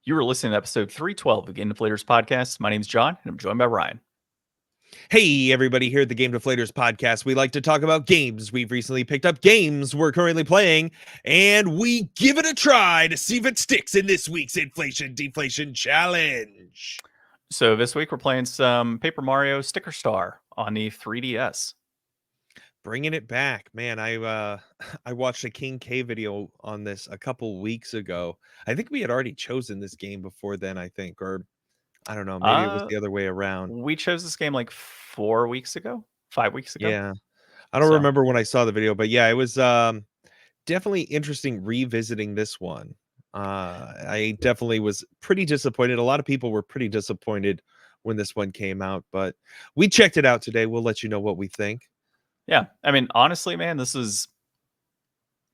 You were listening to episode 312 of Game Deflators podcast. My name's John, and I'm joined by Ryan. Hey, everybody, here at the Game Deflators podcast. We like to talk about games we've recently picked up, games we're currently playing, and we give it a try to see if it sticks in this week's Inflation Deflation Challenge. So this week we're playing some Paper Mario Sticker Star on the 3DS. Bringing it back, man. I watched a King K video on this a couple weeks ago. I think we had already chosen this game before then, I think, or I don't know, maybe it was the other way around. We chose this game like 5 weeks ago. Yeah. I don't remember when I saw the video, but yeah, it was definitely interesting revisiting this one. I definitely was pretty disappointed. A lot of people were pretty disappointed when this one came out, but we checked it out today. We'll let you know what we think. Yeah, I mean, honestly, man, this is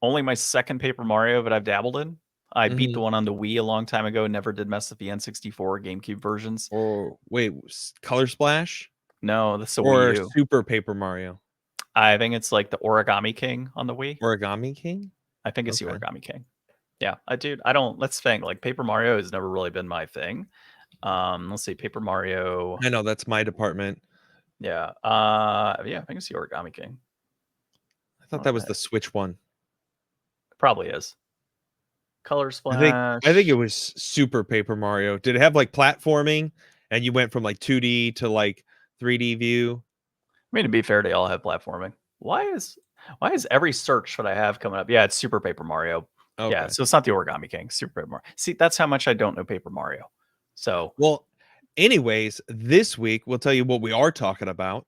only my second Paper Mario that I've dabbled in. I beat the one on the Wii a long time ago. Never did mess with the N64 GameCube versions. Or wait, Color Splash? No, that's the or Wii U. Super Paper Mario. I think it's like the Origami King on the Wii. Origami King? I think it's the Origami King. Yeah, I don't. Let's think. Like Paper Mario has never really been my thing. Let's see, Paper Mario. I know that's my department. Yeah. Yeah, I think it's the Origami King. I thought that was the Switch one. Probably is. Color Splash. I think it was Super Paper Mario. Did it have like platforming and you went from like 2D to like 3D view? I mean, to be fair, they all have platforming. Why is every search that I have coming up? Yeah, it's Super Paper Mario. Okay. Yeah, so it's not the Origami King, Super Paper Mario. See, that's how much I don't know Paper Mario. So, well, anyways, this week we'll tell you what we are talking about.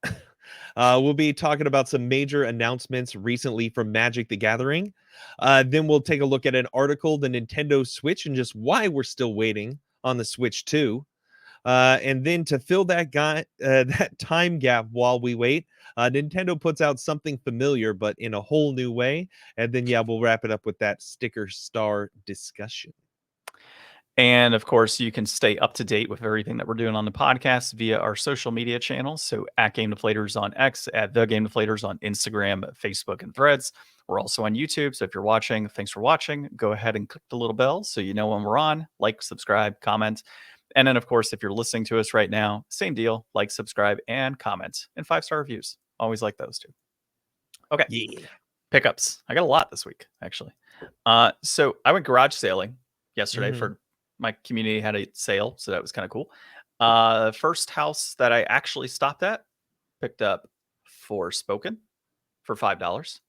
We'll be talking about some major announcements recently from Magic the Gathering. Then we'll take a look at an article, the Nintendo Switch, and just why we're still waiting on the Switch 2. And then to fill that that time gap while we wait, Nintendo puts out something familiar, but in a whole new way. And then, yeah, we'll wrap it up with that Sticker Star discussion. And of course, you can stay up to date with everything that we're doing on the podcast via our social media channels. So at Game Deflators on X, at The Game Deflators on Instagram, Facebook, and Threads. We're also on YouTube. So if you're watching, thanks for watching. Go ahead and click the little bell so you know when we're on. Like, subscribe, comment. And then, of course, if you're listening to us right now, same deal. Like, subscribe, and comment. And 5-star reviews. Always like those too. Okay. Yeah. Pickups. I got a lot this week, actually. So I went garage sailing yesterday for my community had a sale, so that was kind of cool. First house that I actually stopped at, picked up Forspoken for $5.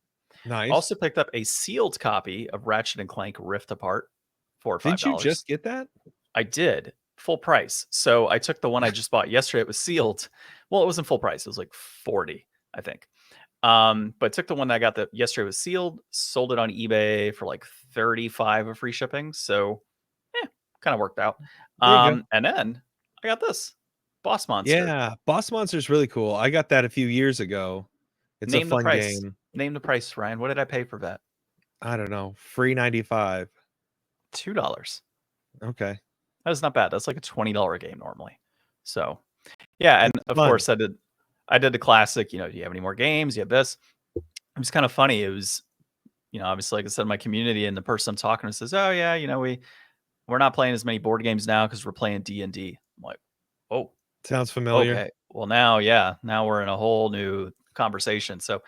Nice. Also picked up a sealed copy of Ratchet and Clank Rift Apart for $5. Did you just get that? I did. Full price. So I took the one I just bought yesterday. It was sealed. Well, it wasn't full price. It was like 40, I think. But took the one that I got that yesterday was sealed, sold it on eBay for like 35 of free shipping. So kind of worked out. And then I got this Boss Monster. Yeah, Boss Monster is really cool. I got that a few years ago. It's a fun game. Name the price, Ryan. What did I pay for that? I don't know. Free $95. $2. Okay. That's not bad. That's like a $20 game normally. So yeah, and of course I did the classic, do you have any more games? You have this. It was kind of funny. It was, obviously, like I said, my community, and the person I'm talking to says, oh yeah, we're not playing as many board games now because we're playing D&D. I'm like, oh. Sounds familiar. Okay. Well, now we're in a whole new conversation. So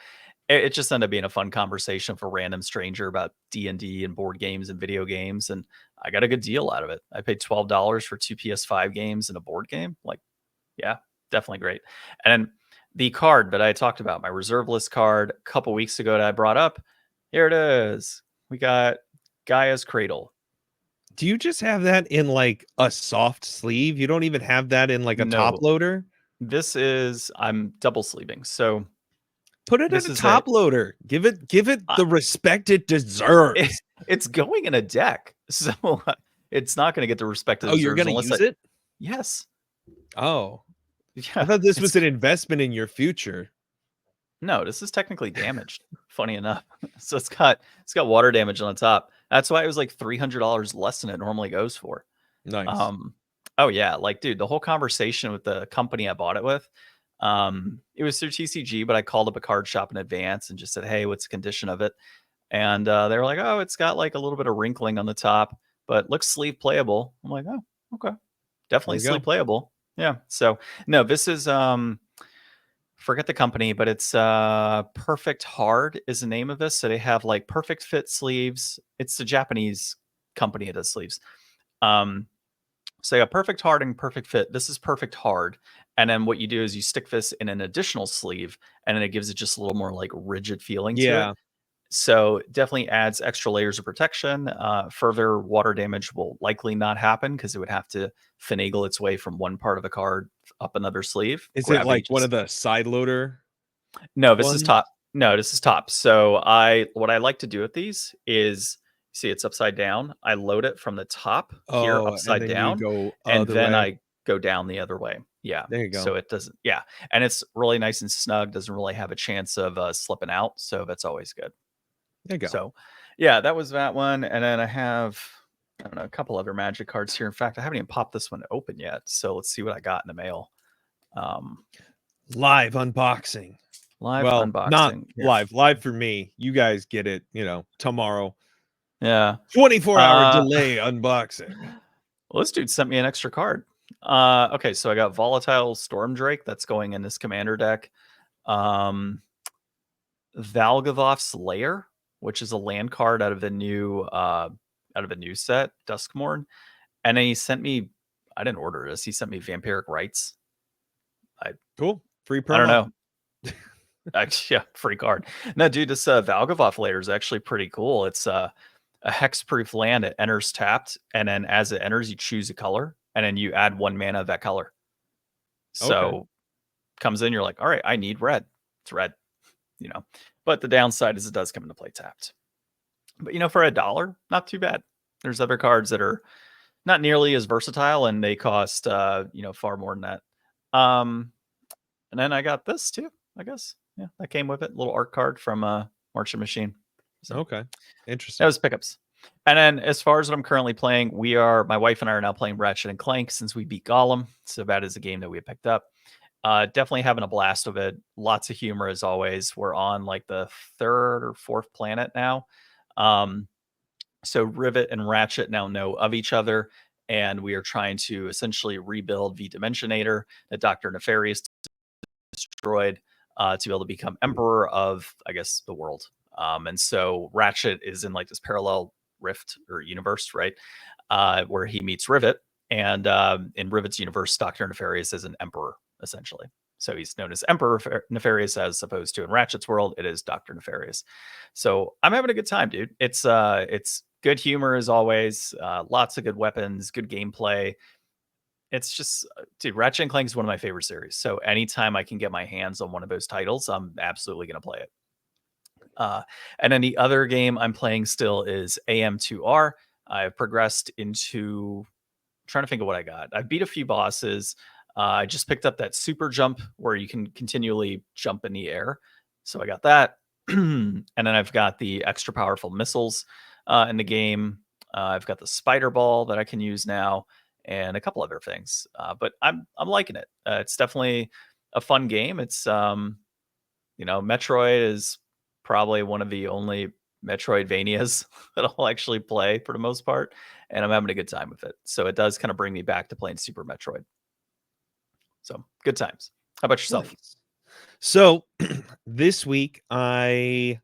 it just ended up being a fun conversation for a random stranger about D&D and board games and video games. And I got a good deal out of it. I paid $12 for 2 PS5 games and a board game. Like, yeah, definitely great. And then the card that I talked about, my reserve list card a couple weeks ago that I brought up, here it is. We got Gaia's Cradle. Do you just have that in like a soft sleeve? You don't even have that in like a top loader? I'm double sleeving. So put it as a top loader. Give it the respect it deserves. It's going in a deck. So it's not going to get the respect it deserves. Oh, you're going to use it? Yes. Oh. Yeah. I thought this was an investment in your future. No, this is technically damaged. Funny enough. So it's got water damage on the top. That's why it was like $300 less than it normally goes for. Nice. Oh yeah, like dude, the whole conversation with the company I bought it with, it was through TCG, but I called up a card shop in advance and just said, hey, what's the condition of it? And they were like, oh, it's got like a little bit of wrinkling on the top. but looks sleeve playable. I'm like, oh, okay, There definitely we go. sleeve playable. Yeah. So no, this is forget the company, but it's Perfect Hard is the name of this. So they have like perfect fit sleeves. It's a Japanese company that does sleeves. Um, so you got Perfect Hard and Perfect Fit. This is Perfect Hard. And then what you do is you stick this in an additional sleeve, and then it gives it just a little more like rigid feeling to it. Yeah. So definitely adds extra layers of protection. Further water damage will likely not happen because it would have to finagle its way from one part of the card up another sleeve. Is it Gravity like one just of the side loader no, this is ones? top. No, this is top. So what I like to do with these is see it's upside down. I load it from the top here Oh, and upside then you down, go and other then way. I go down the other way. Yeah. There you go. So it doesn't. Yeah, and it's really nice and snug. Doesn't really have a chance of slipping out. So that's always good. There you go. So, yeah, that was that one, and then I don't know, a couple other Magic cards here. In fact, I haven't even popped this one open yet. So let's see what I got in the mail. Um, Live unboxing. live Well, not unboxing here. live for me. You guys get it, tomorrow. Yeah. 24-hour delay unboxing. Well, this dude sent me an extra card. Okay, so I got Volatile Storm Drake that's going in this commander deck. Valgavoth's Lair, which is a land card out of the new set, Duskmourn. And then he sent me, I didn't order this. He sent me Vampiric Rites. Cool. Free I don't promo. know. Yeah, free card. No, dude, this Valgavoth Lair is actually pretty cool. It's a hexproof land. It enters tapped, and then as it enters, you choose a color, and then you add 1 mana of that color. So Okay. comes in, you're like, all right, I need red. It's red, But the downside is it does come into play tapped. But for $1, not too bad. There's other cards that are not nearly as versatile, and they cost far more than that. And then I got this too, I guess. Yeah, that came with it. Little art card from Marching Machine. So Okay. that Interesting. was pickups. And then as far as what I'm currently playing, my wife and I are now playing Ratchet and Clank since we beat Gollum. So that is a game that we picked up. Definitely having a blast of it. Lots of humor as always. We're on like the 3rd or 4th planet now. So Rivet and Ratchet now know of each other, and we are trying to essentially rebuild the Dimensionator that Dr. Nefarious destroyed to be able to become emperor of, I guess, the world. And so Ratchet is in like this parallel rift or universe, right? Where he meets Rivet. And in Rivet's universe, Dr. Nefarious is an emperor, essentially. So he's known as Emperor Nefarious, as opposed to in Ratchet's world, it is Dr. Nefarious. So I'm having a good time, dude. It's good humor as always, lots of good weapons, good gameplay. It's just, dude, Ratchet and Clank is one of my favorite series. So anytime I can get my hands on one of those titles, I'm absolutely going to play it. And then the other game I'm playing still is AM2R. I've progressed into, I'm trying to think of what I got. I beat a few bosses. I just picked up that super jump where you can continually jump in the air. So I got that. And then I've got the extra powerful missiles in the game. I've got the spider ball that I can use now, and a couple other things. But I'm liking it. It's definitely a fun game. It's Metroid is probably one of the only Metroidvanias that I'll actually play for the most part, and I'm having a good time with it. So it does kind of bring me back to playing Super Metroid. So good times. How about yourself? Nice. So this week let's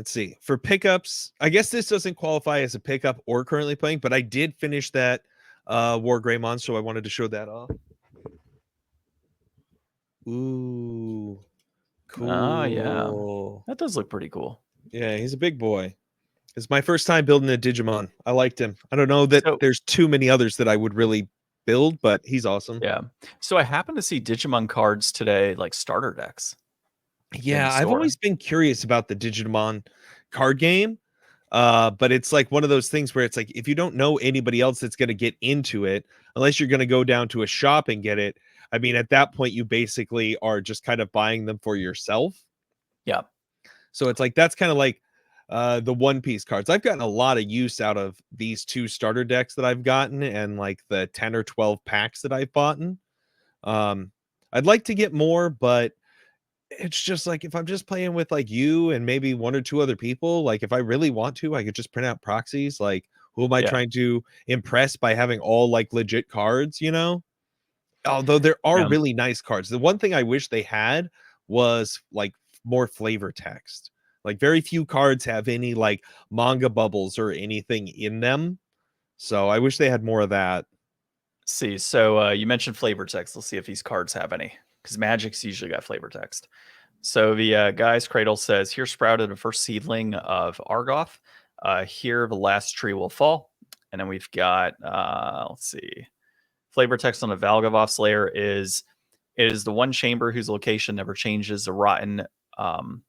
see, for pickups, I guess this doesn't qualify as a pickup or currently playing, but I did finish that War Greymon, so I wanted to show that off. Ooh, cool. Oh yeah, that does look pretty cool. Yeah, he's a big boy. It's my first time building a Digimon. I liked him. I don't know that there's too many others that I would really build, but he's awesome. Yeah. So I happened to see Digimon cards today, like starter decks. Yeah, I've always been curious about the Digimon card game. But it's like one of those things where it's like, if you don't know anybody else that's going to get into it, unless you're going to go down to a shop and get it, I mean, at that point, you basically are just kind of buying them for yourself. Yeah. So it's like, that's kind of like the One Piece cards. I've gotten a lot of use out of these 2 starter decks that I've gotten, and like the 10 or 12 packs that I've bought. I'd like to get more, but it's just like, if I'm just playing with like you and maybe 1 or 2 other people, like if I really want to, I could just print out proxies. Like, Who am I Yeah. trying to impress by having all like legit cards, you know? Although there are Yeah. really nice cards. The one thing I wish they had was like more flavor text. Like very few cards have any like manga bubbles or anything in them. So I wish they had more of that. See, so you mentioned flavor text. Let's see if these cards have any, because Magic's usually got flavor text. So the Guy's Cradle says, "Here sprouted a first seedling of Argoth. Here the last tree will fall." And then we've got, let's see, flavor text on the Valgavoth Slayer is, "It is the one chamber whose location never changes, a um,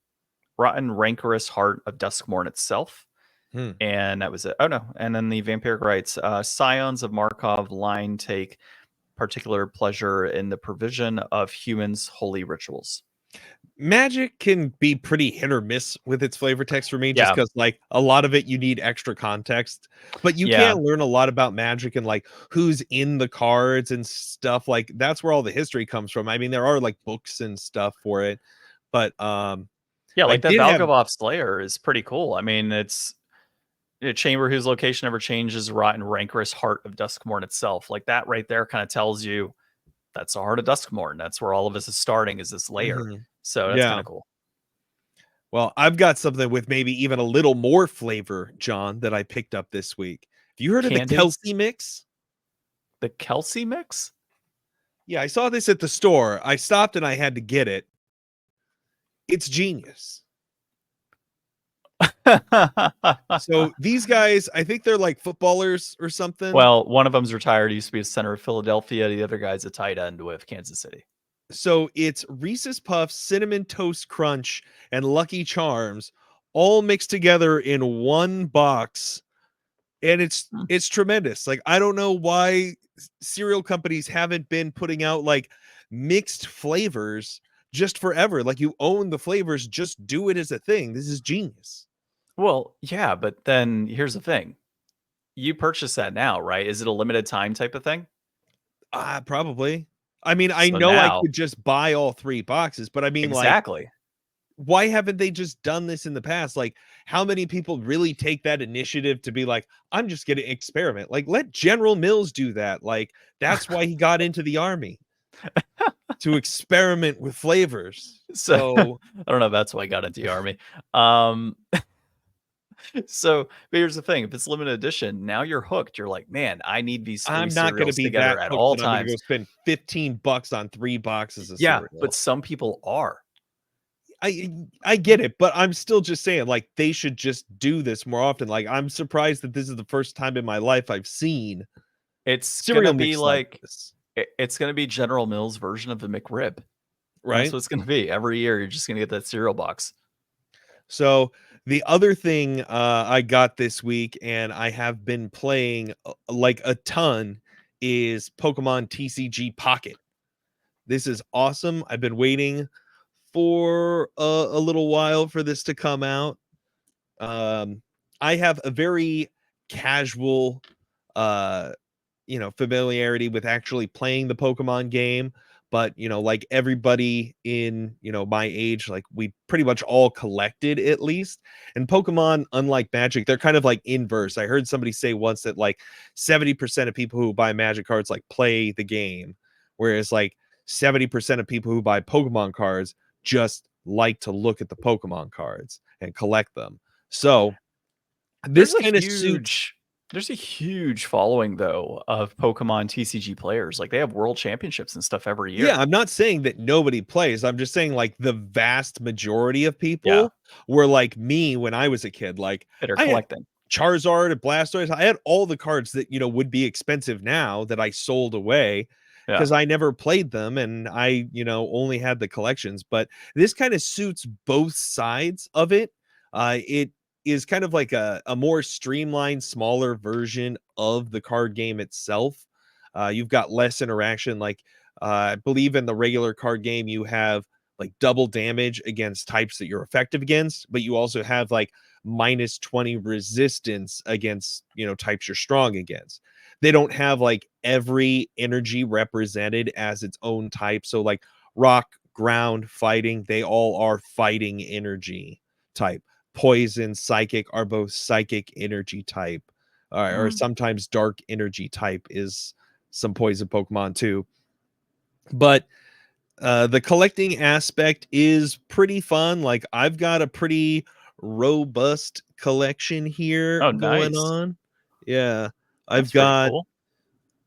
rotten, rancorous heart of Duskmorn itself." Hmm. And that was it. Oh no! And then the Vampiric writes, "Scions of Markov line take particular pleasure in the provision of humans' holy rituals." Magic can be pretty hit or miss with its flavor text for me, just Yeah, because like a lot of it you need extra context, but you yeah, can learn a lot about magic and like who's in the cards and stuff. Like that's where all the history comes from. I mean, there are like books and stuff for it, but yeah. I Like that did have Valgavoth Slayer is pretty cool. I mean, it's a chamber whose location never changes, rotten, rancorous heart of Duskmorn itself. Like that right there kind of tells you that's the heart of Duskmorn. That's where all of this is starting, is this layer. Mhm. So that's kind Yeah. of cool. Well, I've got something with maybe even a little more flavor, John, that I picked up this week. Have you heard of the Candy, Kelsey mix? the Kelsey mix. Yeah, I saw this at the store. I stopped and I had to get it. It's genius. So these guys, I think they're like footballers or something. Well, one of them's retired. He used to be a center of Philadelphia. The other guy's a tight end with Kansas City. So it's Reese's Puffs, Cinnamon Toast Crunch, and Lucky Charms all mixed together in one box. And Hmm. it's tremendous. Like I don't know why cereal companies haven't been putting out like mixed flavors just forever. Like you own the flavors, just do it as a thing. This is genius. Well, yeah, but then here's the thing. You purchase that now, right? Is it a limited time type of thing? Probably. I mean, I So know I now, could just buy all 3 boxes, but I mean, like, exactly. why haven't they just done this in the past? Like, how many people really take that initiative to be like, I'm just gonna experiment? Like, let General Mills do that. Like, that's why he got into the army, to experiment with flavors. So So I don't know if that's why I got into the army. Um, so but here's the thing: if it's limited edition, now you're hooked. You're like, man, I need these three I'm not gonna cereals be together that at hooked all that I'm gonna go times. spend $15 on 3 boxes of Yeah, but cereal. some people are. I get it, but I'm still just saying, like, they should just do this more often. Like, I'm surprised that this is the first time in my life I've seen It's gonna cereal be mix like like this, it's gonna be General Mills' version of the McRib. That's right? what it's gonna be. Every year, you're just gonna get that cereal box. So the other thing I got this week, and I have been playing like a ton, is Pokemon TCG Pocket. This is awesome. I've been waiting for a little while for this to come out. Um, I have a very casual, uh, familiarity with actually playing the Pokemon game. But, like everybody in, my age, like we pretty much all collected at least. And Pokemon, unlike Magic, they're kind of like inverse. I heard somebody say once that like 70% of people who buy Magic cards like play the game, whereas like 70% of people who buy Pokemon cards just like to look at the Pokemon cards and collect them. So this There's a kind of suits. huge there's a huge following though of Pokemon TCG players. Like they have world championships and stuff every Yeah, year. I'm not saying that nobody plays. I'm just saying like the vast majority of Yeah, people were like me when I was a kid. Like that are I had collecting. Charizard and Blastoise. I had all the cards that, would be expensive now that I sold away Yeah. because I never played them and I, only had the collections. But this kind of suits both sides of it. It is kind of like a more streamlined, smaller version of the card game itself. You've got less interaction. Like I believe in the regular card game, you have like double damage against types that you're effective against, but you also have like minus 20 resistance against, types you're strong against. They don't have like every energy represented as its own type. So, like rock, ground, fighting, they all are fighting energy type. Poison, psychic are both psychic energy type. or sometimes dark energy type is some poison Pokemon too. But the collecting aspect is pretty fun. Like I've got a pretty robust collection here Oh, going nice. on. Yeah. That's very I'm cool.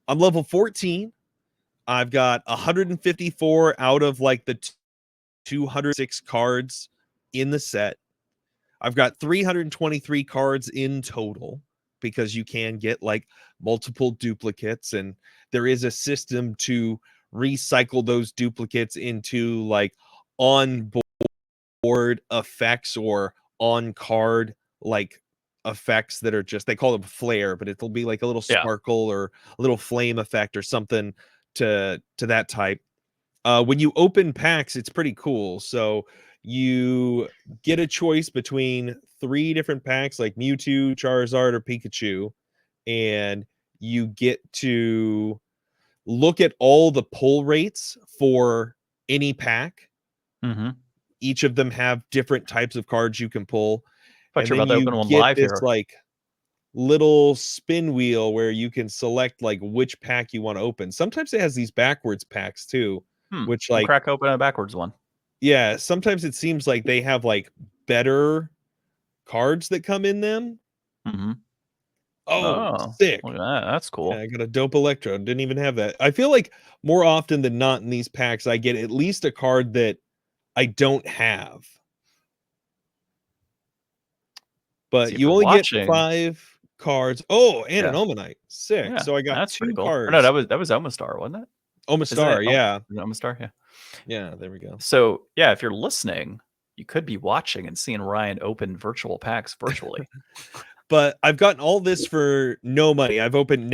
level 14. I've got 154 out of like the 206 cards in the set. I've got 323 cards in total because you can get like multiple duplicates, and there is a system to recycle those duplicates into like on board effects or on card like effects that are just, they call them flare, but it'll be like a little Yeah. sparkle or a little flame effect or something to that type. When you open packs, it's pretty cool. So you get a choice between 3 different packs like Mewtwo, Charizard, or Pikachu, and you get to look at all the pull rates for any pack. Mhm. Each of them have different types of cards you can pull, Thought and you were then about to you open one get live this here. like little spin wheel where you can select like which pack you want to open. Sometimes it has these backwards packs too, which I'll like, crack open a backwards one. yeah, sometimes it seems like they have like better cards that come in them. Mhm. Oh, Oh, look sick. at that. That's Yeah, cool. I got a dope Electro. Didn't even have that. I feel like more often than not in these packs, I get at least a card that I don't have. See, But if you you're only get watching 5 cards. Oh, and an yeah. Omanite. Sick. Yeah, So I got that's pretty 2 cool. Or no, cards. that was Omastar, wasn't it? Isn't it Omastar, yeah. Omastar? Yeah. Yeah, there we go. So, yeah, if you're listening, you could be watching and seeing Ryan open virtual packs virtually. But I've gotten all this for no money. I've opened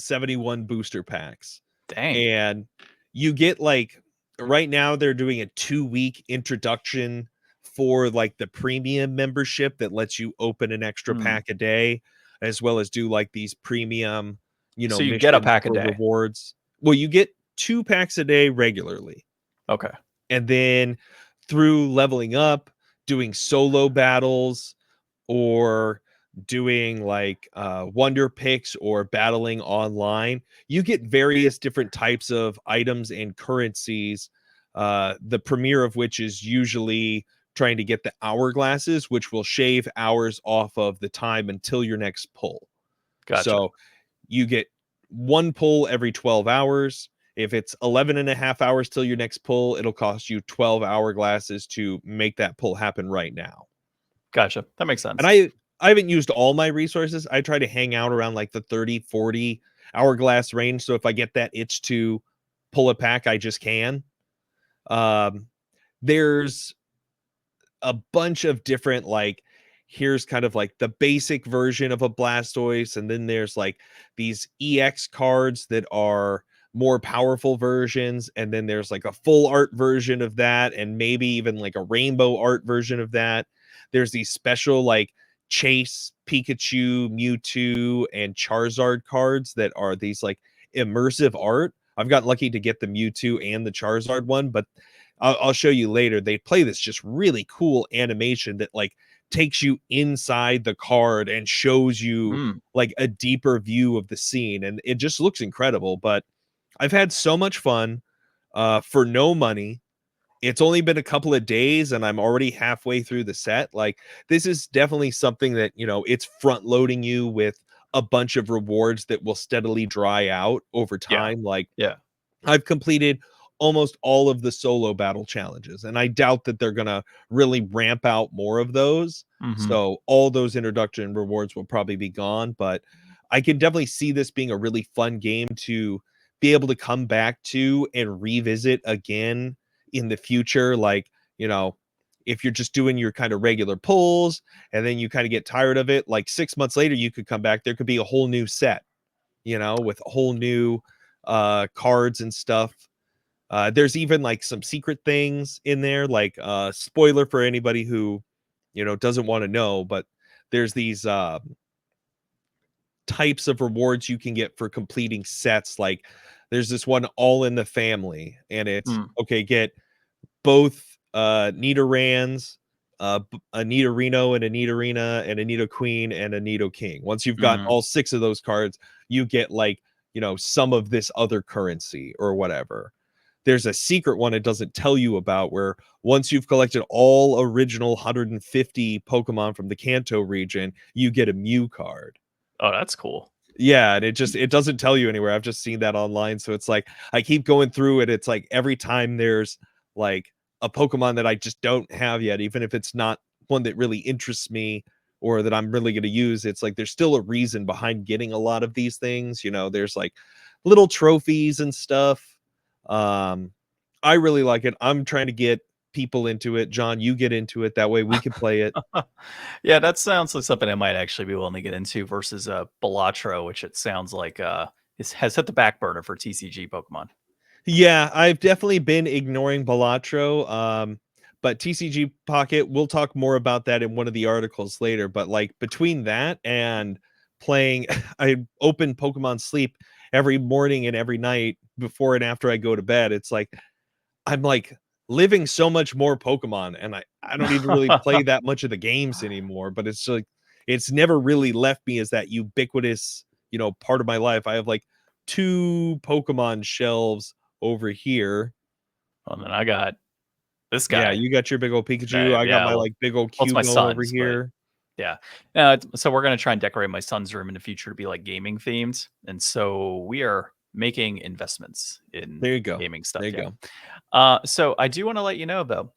71 booster packs. Dang. And you get like, right now they're doing a 2-week introduction for like the premium membership that lets you open an extra Mm. pack a day, as well as do like these premium, So you get a missions pack a for day. rewards. Well, you get 2 packs a day regularly. Okay. And then through leveling up, doing solo battles, or doing like wonder picks or battling online, you get various different types of items and currencies, the premiere of which is usually trying to get the hourglasses, which will shave hours off of the time until your next pull. Gotcha. So you get 1 pull every 12 hours. If it's 11 and a half hours till your next pull, it'll cost you 12 hourglasses to make that pull happen right now. Gotcha. That makes And sense. I haven't used all my resources. I try to hang out around like the 30, 40 hourglass range. So if I get that itch to pull a pack, I just can. Um, there's a bunch of different, like, here's kind of like the basic version of a Blastoise, and then there's like these EX cards that are more powerful versions, and then there's like a full art version of that, and maybe even like a rainbow art version of that. There's these special like Chase, Pikachu, Mewtwo, and Charizard cards that are these like immersive art. I've gotten lucky to get the Mewtwo and the Charizard one, but I'll show you later. They play this just really cool animation that like takes you inside the card and shows you Mm. like a deeper view of the scene, and it just looks incredible. But I've had so much fun for no money. It's only been a couple of days and I'm already halfway through the set. Like, this is definitely something that, it's front loading you with a bunch of rewards that will steadily dry out over Yeah. time. Like, Yeah. I've completed almost all of the solo battle challenges, and I doubt that they're gonna really ramp out more of those. Mhm. So all those introduction rewards will probably be gone, but I can definitely see this being a really fun game to be able to come back to and revisit again in the future. Like, if you're just doing your kind of regular pulls and then you kind of get tired of it, like 6 months later, you could come back. There could be a whole new set, with a whole new cards and stuff. There's even like some secret things in there, like spoiler for anybody who doesn't want to know, but there's these types of rewards you can get for completing sets. Like, there's this one, all in the family, and it's Mm. okay, get both Nidorans, a Nidorino and a Nidorina and a Nidoqueen and a Nidoking. Once you've got Mhm. all 6 of those cards, you get like, some of this other currency or whatever. There's a secret one it doesn't tell you about where once you've collected all original 150 Pokemon from the Kanto region, you get a Mew card. Oh, that's cool. Yeah, and it doesn't tell you anywhere. I've just seen that online, so it's like I keep going through it. It's like every time there's like a Pokemon that I just don't have yet, even if it's not one that really interests me or that I'm really going to use, it's like there's still a reason behind getting a lot of these things. There's like little trophies and stuff. Um, I really like it. I'm trying to get people into it. John, you get into it. That way we can play it. Yeah, that sounds like something I might actually be willing to get into versus Balatro, which it sounds like has hit the back burner for TCG Pokemon. Yeah, I've definitely been ignoring Balatro. But TCG Pocket, we'll talk more about that in one of the articles later. But like between that and playing, I open Pokemon Sleep every morning and every night before and after I go to bed. It's like I'm like living so much more Pokemon, and I don't even really play that much of the games anymore. But it's like it's never really left me as that ubiquitous, part of my life. I have like 2 Pokemon shelves over here. And then I got this Yeah, guy. you got your big old Pikachu. I got my Well, like big old it's my Cubone over son's, but here. yeah. So we're gonna try and decorate my son's room in the future to be like gaming themed, and so we are making investments in There you go. gaming stuff. There you Yeah. go. So I do want to let you know though,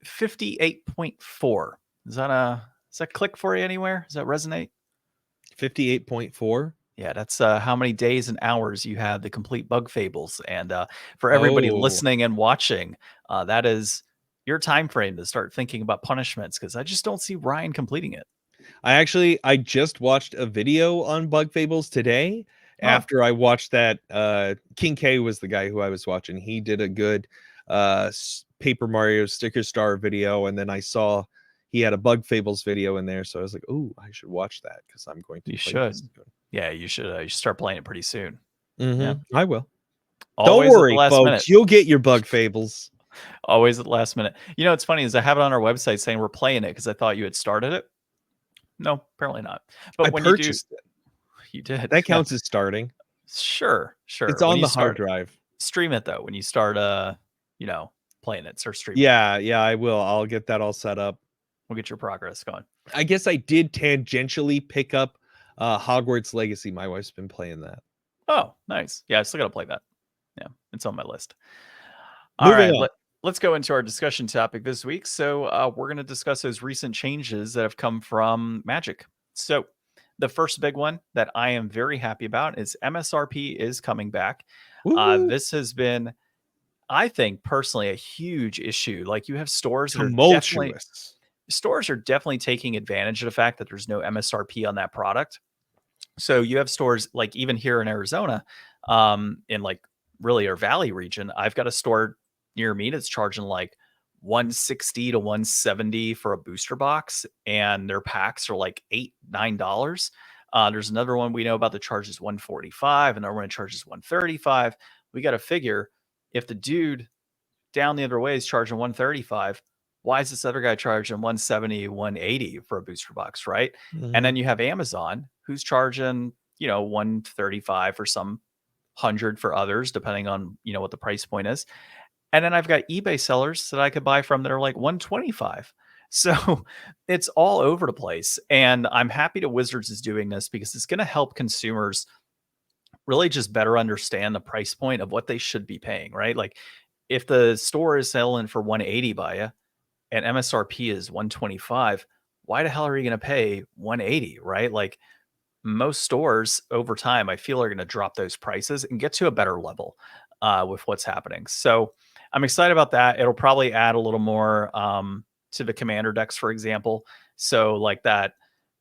58.4. Does that click for you anywhere? Does that resonate? 58.4. Yeah, that's how many days and hours you have to complete Bug Fables. And for everybody Oh, listening and watching, that is your time frame to start thinking about punishments because I just don't see Ryan completing it. I just watched a video on Bug Fables today Oh, after I watched that. King K was the guy who I was watching. He did a good Paper Mario Sticker Star video, and then I saw he had a Bug Fables video in there, so I was like, oh, I should watch that because I'm going to you play should. this soon. Yeah, you should. You should start playing it pretty soon. Yeah, I will. Don't always at the worry, last minute. folks. You'll get your Bug Fables. Always at the last minute. You know, what's funny is I have it on our website saying we're playing it because I thought you had started it. No, apparently not. I But when you do, purchased it. you did. That Yeah, counts as starting. sure, It's sure. When on you the hard start, drive. stream it though. When you start, you know, playing it, start streaming it. Yeah, I will. I'll get that all set up. We'll get your progress going. I guess I did tangentially pick up Hogwarts Legacy. My wife's been playing that. Oh, nice. Yeah, I still got to play that. Yeah, it's on my list. All Moving right, on. let's go into our discussion topic this week. So we're going to discuss those recent changes that have come from Magic. So the first big one that I am very happy about is MSRP is coming back. Woo! This has been, I think, personally, a huge issue. Like you have Tumultuous. stores are definitely taking advantage of the fact that there's no MSRP on that product. So you have stores like even here in Arizona, in like really our valley region, I've got a store near me that's charging like 160 to 170 for a booster box, and their packs are like $8, $9. There's another one we know about that charges 145, another one that charges 135. We got to figure if the dude down the other way is charging 135, why is this other guy charging 170, 180 for a booster box, right? And Mhm. then you have Amazon who's charging, 135 for some, 100 for others depending on, what the price point is. And then I've got eBay sellers that I could buy from that are like 125. So it's all over the place. And I'm happy that Wizards is doing this because it's going to help consumers really just better understand the price point of what they should be paying, right? Like if the store is selling for 180 by you and MSRP is 125, why the hell are you going to pay 180, right? Like most stores over time, I feel are going to drop those prices and get to a better level with what's happening. So I'm excited about that. It'll probably add a little more to the commander decks, for example. So like that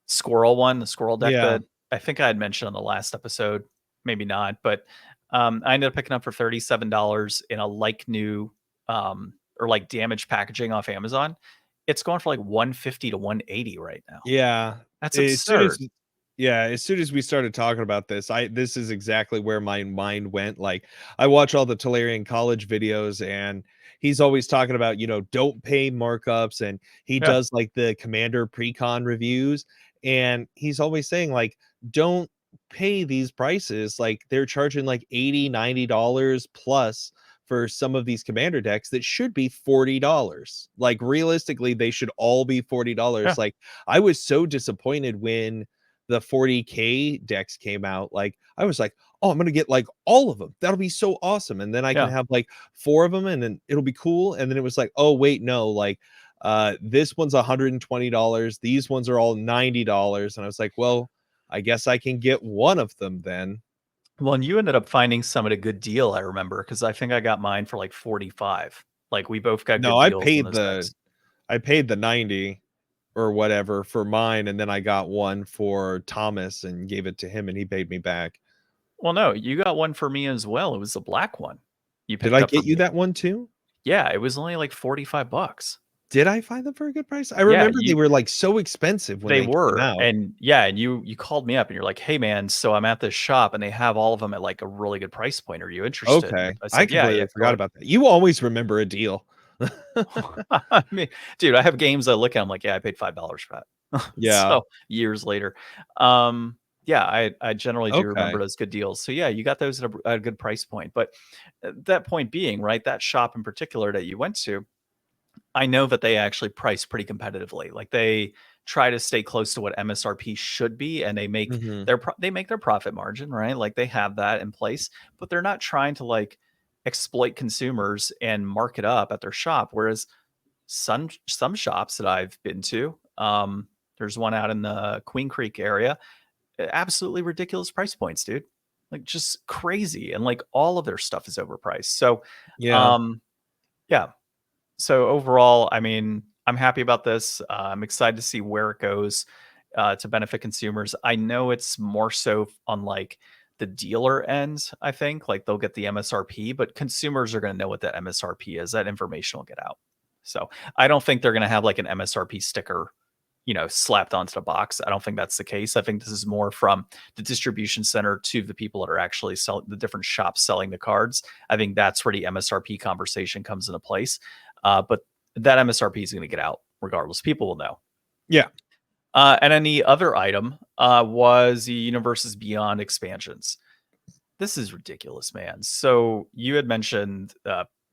squirrel one, the squirrel deck Yeah. that I think I had mentioned on the last episode, maybe not, but I ended up picking up for $37 in a like new or like damaged packaging off Amazon. It's going for like 150 to 180 right now. Yeah. That's As soon as absurd. Yeah, as soon as we started talking about this, this is exactly where my mind went. Like, I watch all the Tolarian College videos, and he's always talking about, don't pay markups, and he Yeah, does like the Commander pre-con reviews, and he's always saying like, don't pay these prices. Like, they're charging like 80, $90 plus for some of these Commander decks that should be $40. Like, realistically, they should all be $40. yeah, Like, I was so disappointed when the 40K decks came out. Like, I was like, oh, I'm gonna get like all of them. That'll be so awesome. And then I can yeah. have like 4 of them, and then it'll be cool. And then it was like, oh wait, no, like this one's $120. These ones are all $90. And I was like, well, I guess I can get one of them then. Well, and you ended up finding some at a good deal, I remember, because I think I got mine for like 45. Like we both got No, good deals on those decks. I paid the 90 or whatever for mine, and then I got one for Thomas and gave it to him, and he paid me back. Well, no, you got one for me as well. It was the black one you Did picked I up for get you me. that one too? Yeah, it was only like 45 bucks. Did I find them for a good price? I Yeah, remember they were, like, so expensive when they they came were. out. And yeah, and you called me up and you're like, "Hey man, so I'm at this shop and they have all of them at like a really good price point. Are you interested?" Okay. I I said, "Yeah, yeah, completely go forgot ahead." about that. You always remember a deal. I mean, dude, I have games I look at, I'm like, "Yeah, I paid $5 for that." Yeah. So, years later. Yeah, I generally do remember Okay. those good deals. So, yeah, you got those at a good price point. But that point being, right, that shop in particular that you went to, I know that they actually price pretty competitively. Like, they try to stay close to what MSRP should be, and Mhm. they make their profit margin, right? Like, they have that in place, but they're not trying to, like, exploit consumers and mark it up at their shop, whereas some shops that I've been to, there's one out in the Queen Creek area, absolutely ridiculous price points, dude. Like just crazy, and like all of their stuff is overpriced. So, Yeah. um, yeah. So overall, I mean, I'm happy about this. I'm excited to see where it goes to benefit consumers. I know it's more so on like the dealer end. I think like they'll get the MSRP, but consumers are going to know what that MSRP is. That information will get out. So I don't think they're going to have like an MSRP sticker, slapped onto the box. I don't think that's the case. I think this is more from the distribution center to the people that are actually selling the different shops selling the cards. I think that's where the MSRP conversation comes into place. But that MSRP is going to get out regardless. People will know. Yeah. And then the other item was the Universes Beyond expansions. This is ridiculous, man. So you had mentioned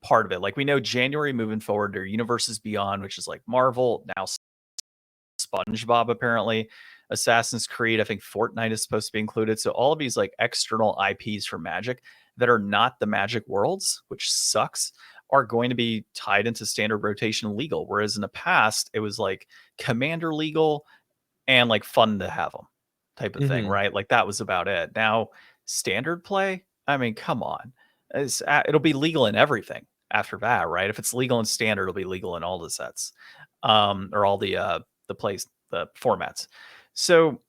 part of it. Like we know January moving forward, there are Universes Beyond, which is like Marvel, now SpongeBob apparently, Assassin's Creed, I think Fortnite is supposed to be included. So all of these like external IPs for Magic that are not the Magic worlds, which sucks, are going to be tied into standard rotation legal. Whereas in the past, it was like Commander legal and like fun to have them type of thing, Mhm. right? Like that was about it. Now, standard play, I mean, come on. It'll be legal in everything after that, right? If it's legal in standard, it'll be legal in all the sets, or all the plays, the formats. So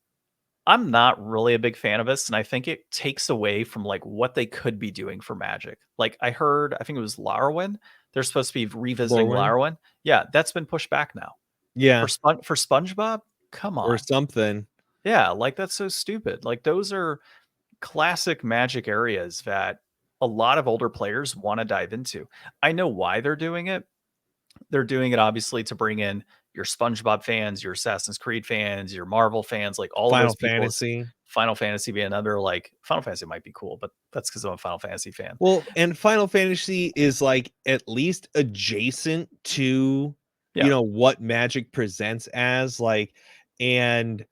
I'm not really a big fan of this, and I think it takes away from like what they could be doing for Magic. Like I heard, I think it was Lorwyn. They're supposed to be revisiting Lorwyn? Lorwyn. Yeah, that's been pushed back now. Yeah, For SpongeBob, come or on. something. Yeah, like that's so stupid. Like those are classic Magic areas that a lot of older players want to dive into. I know why they're doing it. They're doing it obviously to bring in your SpongeBob fans, your Assassin's Creed fans, your Marvel fans, like all of Final those people. Fantasy. Final Fantasy being another, like Final Fantasy might be cool, but that's because I'm a Final Fantasy fan. Well, and Final Fantasy is, like, at least adjacent to, Yeah. what Magic presents as, like, and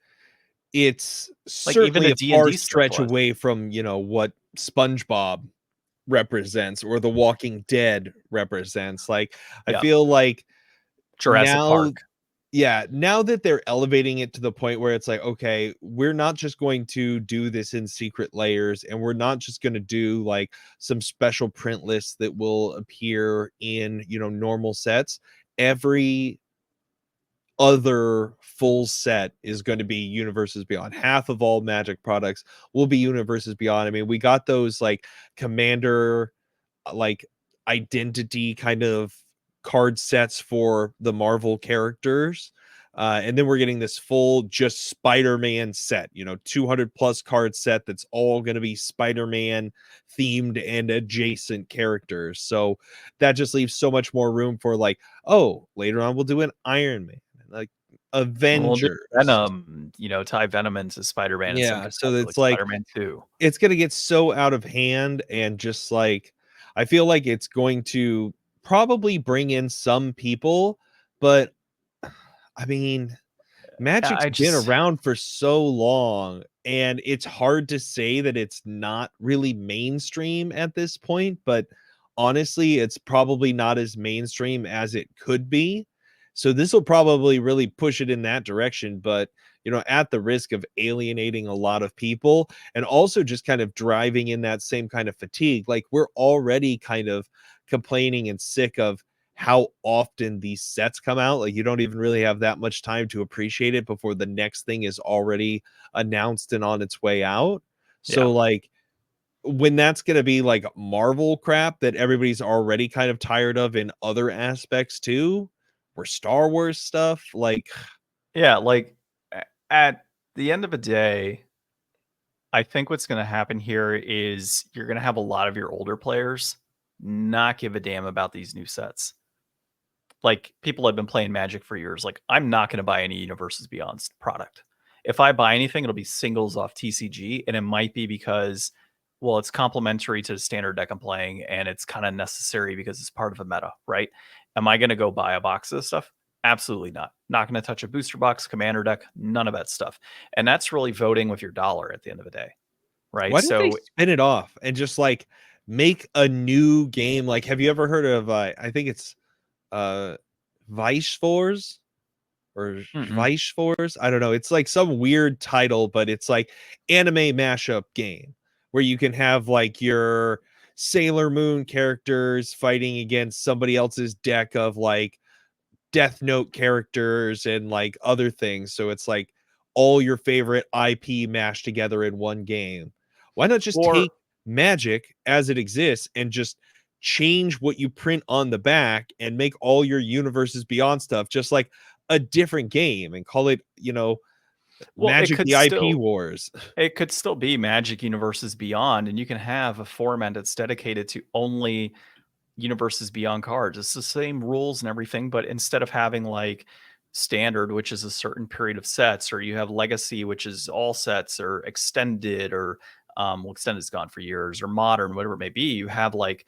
it's Like even certainly the a far D&D stuff stretch was. away from, what SpongeBob represents or The Walking Dead represents. Like, I Yeah. feel like Jurassic now Park. yeah, now that they're elevating it to the point where it's like, okay, we're not just going to do this in secret layers, and we're not just going to do like some special print lists that will appear in, normal sets. Every other full set is going to be Universes Beyond. Half of all Magic products will be Universes Beyond. I mean, we got those like Commander like identity kind of card sets for the Marvel characters. And then we're getting this full just Spider-Man set, 200 plus card set that's all going to be Spider-Man themed and adjacent characters. So that just leaves so much more room for like, oh, later on we'll do an Iron Man, like We'll do Avengers. Venom, tie Venom into Spider-Man in some Yeah, so capacity, it's like like Spider-Man 2. it's going to get so out of hand, and just like I feel like it's going to probably bring in some people, but I mean, Yeah, Magic's I been just around for so long, and it's hard to say that it's not really mainstream at this point, but honestly, it's probably not as mainstream as it could be. So this will probably really push it in that direction, but at the risk of alienating a lot of people and also just kind of driving in that same kind of fatigue. Like, we're already kind of complaining and sick of how often these sets come out. Like, you don't even really have that much time to appreciate it before the next thing is already announced and on its way out. yeah. So like, when that's going to be like Marvel crap that everybody's already kind of tired of in other aspects too, or Star Wars stuff, like, Yeah, like, at the end of the day, I think what's gonna happen here is you're gonna have a lot of your older players not give a damn about these new sets. Like, people have been playing Magic for years. Like, I'm not gonna buy any Universes Beyond product. If I buy anything, it'll be singles off TCG, and it might be because, well, it's complementary to the standard deck I'm playing, and it's kind of necessary because it's part of a meta, right? Am I gonna go buy a box of this stuff? Absolutely not. Not gonna touch a booster box, commander deck, none of that stuff. And that's really voting with your dollar at the end of the day, right? why don't they So, spin it off and just like make a new game? Like, have you ever heard of I think it's uh Vice Force or mm-mm. Vice Force? I don't know. It's like some weird title, but it's like anime mashup game where you can have like your Sailor Moon characters fighting against somebody else's deck of like Death Note characters and like other things. So it's like all your favorite IP mashed together in one game. Why not just Or take Magic as it exists and just change what you print on the back and make all your Universes Beyond stuff just like a different game and call it, well, Magic the IP Wars? it could still be Magic Universes Beyond, and you can have a format that's dedicated to only Universes Beyond cards. It's the same rules and everything, but instead of having like standard, which is a certain period of sets, or you have legacy, which is all sets, or extended, or well, extended is gone for years, or modern, whatever it may be, you have like,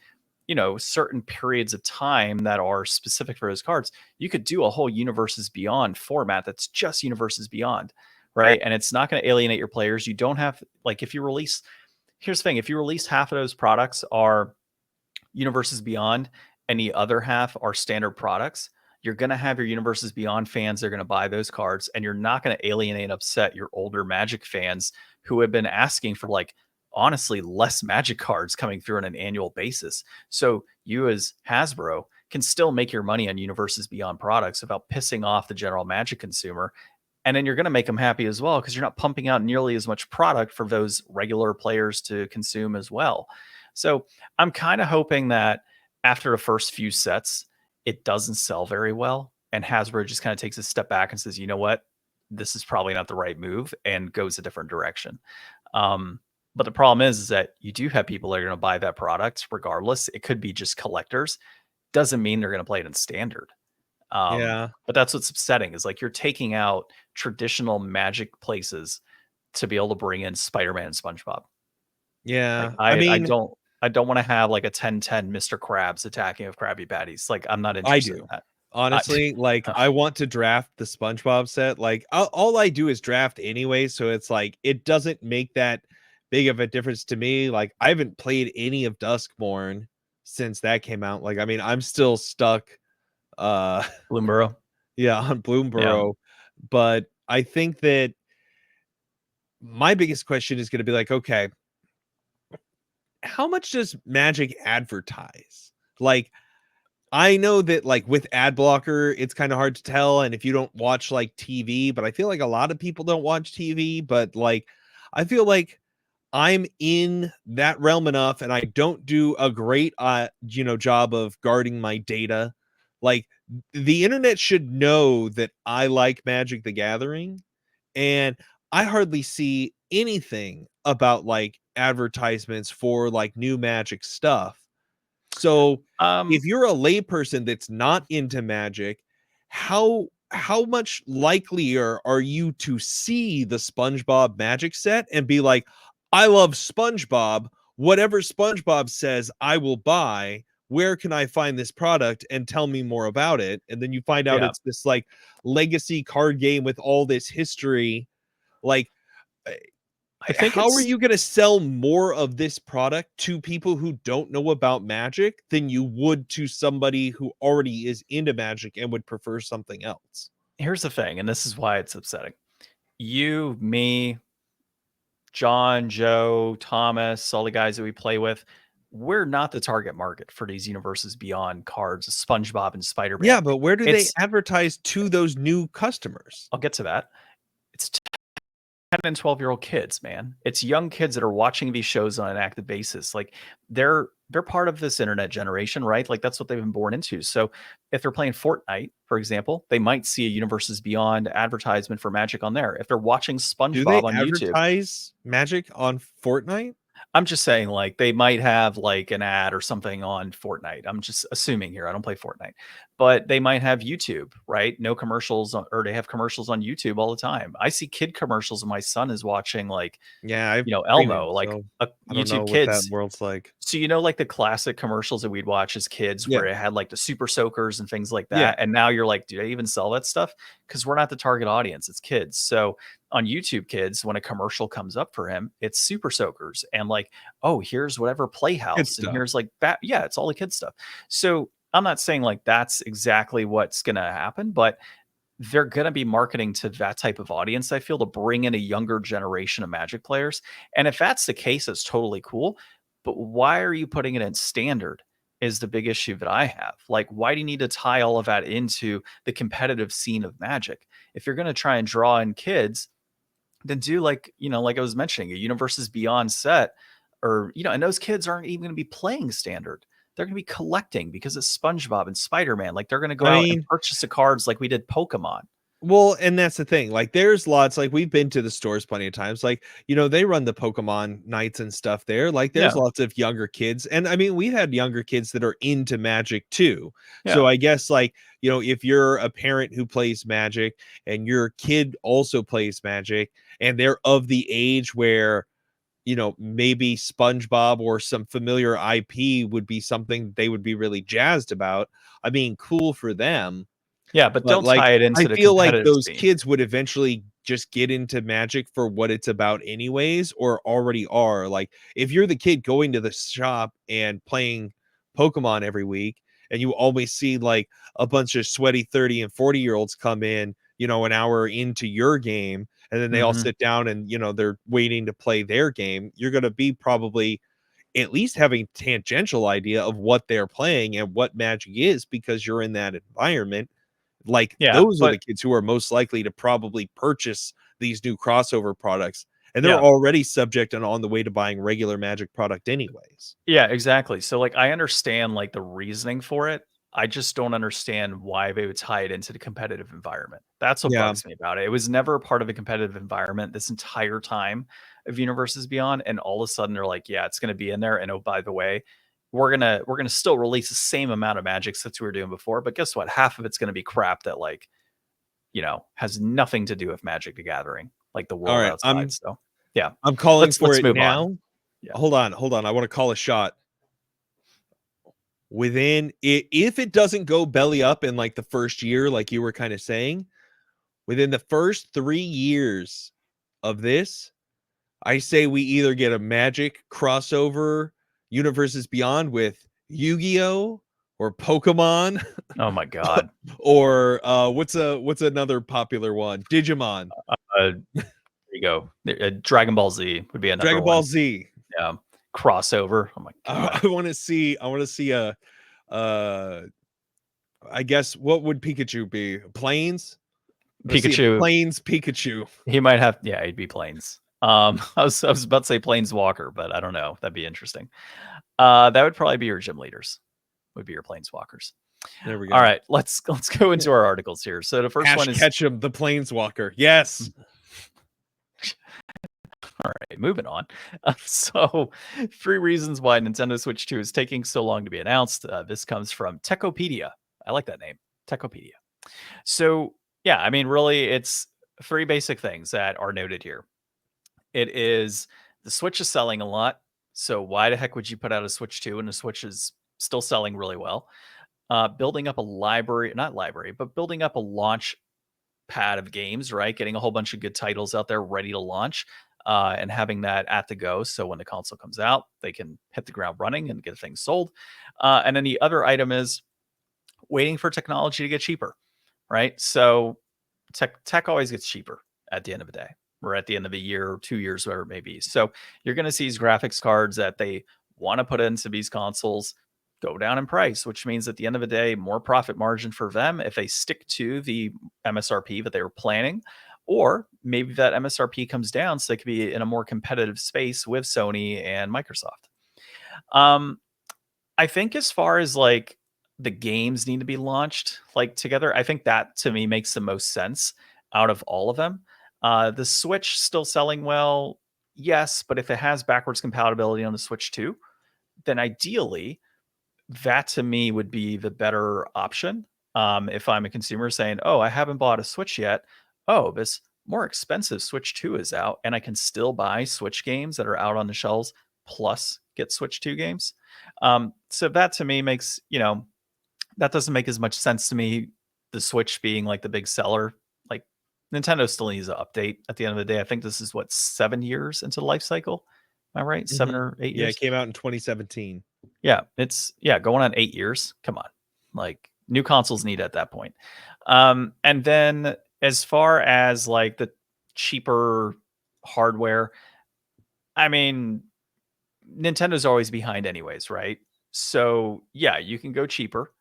certain periods of time that are specific for those cards. You could do a whole Universes Beyond format that's just Universes Beyond, right? And it's not going to alienate your players. You don't have, like, if you release, here's the thing, if you release half of those products are Universes Beyond and the other half are standard products, you're going to have your Universes Beyond fans that are going to buy those cards, and you're not going to alienate and upset your older Magic fans who have been asking for, like, honestly, less Magic cards coming through on an annual basis. So you, as Hasbro, can still make your money on Universes Beyond products without pissing off the general Magic consumer. And then you're going to make them happy as well because you're not pumping out nearly as much product for those regular players to consume as well. So I'm kind of hoping that after the first few sets, it doesn't sell very well. And Hasbro just kind of takes a step back and says, you know what? This is probably not the right move, and goes a different direction. But the problem is that you do have people that are going to buy that product regardless. It could be just collectors. Doesn't mean they're going to play it in standard. Yeah. But that's what's upsetting, is like you're taking out traditional Magic places to be able to bring in Spider-Man and SpongeBob. Like, Yeah. I I mean, don't I don't wanna have, like, a 10-10 Mr. Krabs attacking of Krabby Patties. Like, I'm not I interested in do. that. I Honestly, like, I want to draft the SpongeBob set. Like, all I do is draft anyway, so it's like it doesn't make that big of a difference to me. Like, I haven't played any of Duskborn since that came out. Like, I mean, I'm still stuck uh Bloomborough. yeah, on Yeah. Bloomborough, but I think that my biggest question is going to be like, okay, how much does Magic advertise? Like, I know that like with ad blocker, it's kind of hard to tell. And if you don't watch like TV, but I feel like a lot of people don't watch TV, but like I feel like I'm in that realm enough and I don't do a great job of guarding my data. Like, the internet should know that I like Magic the Gathering, and I hardly see anything about like advertisements for like new Magic stuff. So Um, if you're a layperson that's not into Magic, how much likelier are you to see the SpongeBob Magic set and be like, I love SpongeBob, whatever SpongeBob says I will buy, where can I find this product and tell me more about it? And then you find out yeah, it's this like legacy card game with all this history. Like, I think how are it's you going to sell more of this product to people who don't know about Magic than you would to somebody who already is into Magic and would prefer something else? here's the thing, and this is why it's upsetting. You, me, John, Joe, Thomas, all the guys that we play with, we're not the target market for these universes beyond cards, SpongeBob and Yeah, Spider-Man. but where do they It's advertise to those new customers? I'll get to that. It's 10 and 12-year-old kids, man. It's young kids that are watching these shows on an active basis. Like they're part of this internet generation, right? Like that's what they've been born into. So if they're playing Fortnite, for example, they might see a Universes Beyond advertisement for Magic on there. If they're watching Do they SpongeBob on YouTube, advertise Magic on Fortnite? I'm just saying, like, they might have like an ad or something on Fortnite. I'm just assuming here. I don't play Fortnite, but they might have YouTube, right? No commercials, or they have commercials on YouTube all the time. I see kid commercials, and my son is watching like, Yeah, I've Elmo, streaming, like so I don't know YouTube what that Kids. world's like. So like the classic commercials that we'd watch as kids Yeah. where it had like the super soakers and things like Yeah. that. And now you're like, do they even sell that stuff? Because we're not the target audience, it's kids. So on YouTube Kids, when a commercial comes up for him, it's super soakers and like, oh, here's whatever Good playhouse, and stuff. here's like that. Yeah, it's all the kid stuff. So I'm not saying like that's exactly what's gonna happen, but they're going to be marketing to that type of audience, I feel, to bring in a younger generation of Magic players. And if that's the case, it's totally cool. But why are you putting it in standard? Is the big issue that I have. Like, why do you need to tie all of that into the competitive scene of Magic? If you're going to try and draw in kids, then do like, like I was mentioning, a Universes Beyond set, or, and those kids aren't even going to be playing standard. They're going to be collecting because it's SpongeBob and Spider-Man. Like they're going to go I out and mean, purchase the cards like we did Pokemon. well, and that's the thing. Like, there's lots, like, we've been to the stores plenty of times. Like, they run the Pokemon nights and stuff there. Like, there's Yeah. lots of younger kids. And I mean, we've had younger kids that are into Magic too. So Yeah. I guess, like, if you're a parent who plays Magic and your kid also plays Magic and they're of the age where, maybe SpongeBob or some familiar IP would be something they would be really jazzed about. I mean, cool for them. Yeah, but But, don't like, tie it I into the feel like competitive those scene. kids would eventually just get into Magic for what it's about anyways, or already are. Like, if you're the kid going to the shop and playing Pokemon every week, and you always see, like, a bunch of sweaty 30 and 40-year-olds come in, an hour into your game, and then they all Mhm. sit down and, they're waiting to play their game, you're gonna be probably at least having tangential idea of what they're playing and what Magic is because you're in that environment. Like, Yeah, those are the but kids who are most likely to probably purchase these new crossover products, and they're yeah. already subject and on the way to buying regular Magic product anyways. Yeah, exactly. So, like, I understand, like, the reasoning for it. I just don't understand why they would tie it into the competitive environment. That's what Yeah. bugs me about it. It was never a part of a competitive environment this entire time of Universes Beyond, and all of a sudden they're like, "Yeah, it's gonna be in there, and oh, by the way, we're gonna still release the same amount of Magic sets we were doing before, but guess what? Half of it's gonna be crap that, like, has nothing to do with Magic the Gathering, like the All world right. outside." So, yeah, I'm calling for let's it move on. now. Yeah. Hold on. I want to call a shot. If it doesn't go belly up in like the first year, like you were kind of saying, within the first 3 years of this, I say we either get a Magic crossover Universes Beyond with Yu-Gi-Oh or Pokemon Oh my god. or what's another popular one? Digimon, There you go. Dragon Ball Z would be another Dragon one. Ball Z. Yeah. Crossover. Oh my god. I want to see a uh I guess what would Pikachu be? Planes? I want to see a Pikachu, Planes Pikachu. he might have, yeah, he'd be planes. I was about to say planeswalker, but I don't know. That'd be interesting. That would probably be your gym leaders, would be your planeswalkers. There we All go. right, let's go into our articles here. So the first Ash one is Ketchum, the Planeswalker. Yes. all right, moving on. So, 3 reasons why Nintendo Switch 2 is taking so long to be announced. This comes from Techopedia. I like that name, Techopedia. So, yeah, I mean, really, it's 3 basic things that are noted here. It is the Switch is selling a lot. So, why the heck would you put out a Switch 2 and the Switch is still selling really well? Building up a library, not library, but building up a launch pad of games, right? Getting a whole bunch of good titles out there ready to launch, and having that at the go. So when the console comes out, they can hit the ground running and get things sold. And then the other item is waiting for technology to get cheaper, right? So tech always gets cheaper at the end of the day, or at the end of a year or 2 years, whatever it may be. So you're going to see these graphics cards that they want to put into these consoles go down in price, which means at the end of the day, more profit margin for them if they stick to the MSRP that they were planning, or maybe that MSRP comes down so they could be in a more competitive space with Sony and Microsoft. Um, I think as far as like the games need to be launched like together, I think that to me makes the most sense out of all of them. The Switch still selling well, yes, but if it has backwards compatibility on the Switch too, then ideally that to me would be the better option. If I'm a consumer saying, "Oh, I haven't bought a Switch yet. Oh, this more expensive Switch 2 is out, and I can still buy Switch games that are out on the shelves plus get Switch 2 games." So that to me makes, that doesn't make as much sense to me. The Switch being like the big seller, like Nintendo still needs to update at the end of the day. I think this is what 7 years into the life cycle. Am I right? 7 or 8 Yeah, it years. came out in 2017. Yeah, it's going on 8 years. Come on, like new consoles need at that point. And then as far as like the cheaper hardware, I mean, Nintendo's always behind, anyways, right? So yeah, you can go cheaper,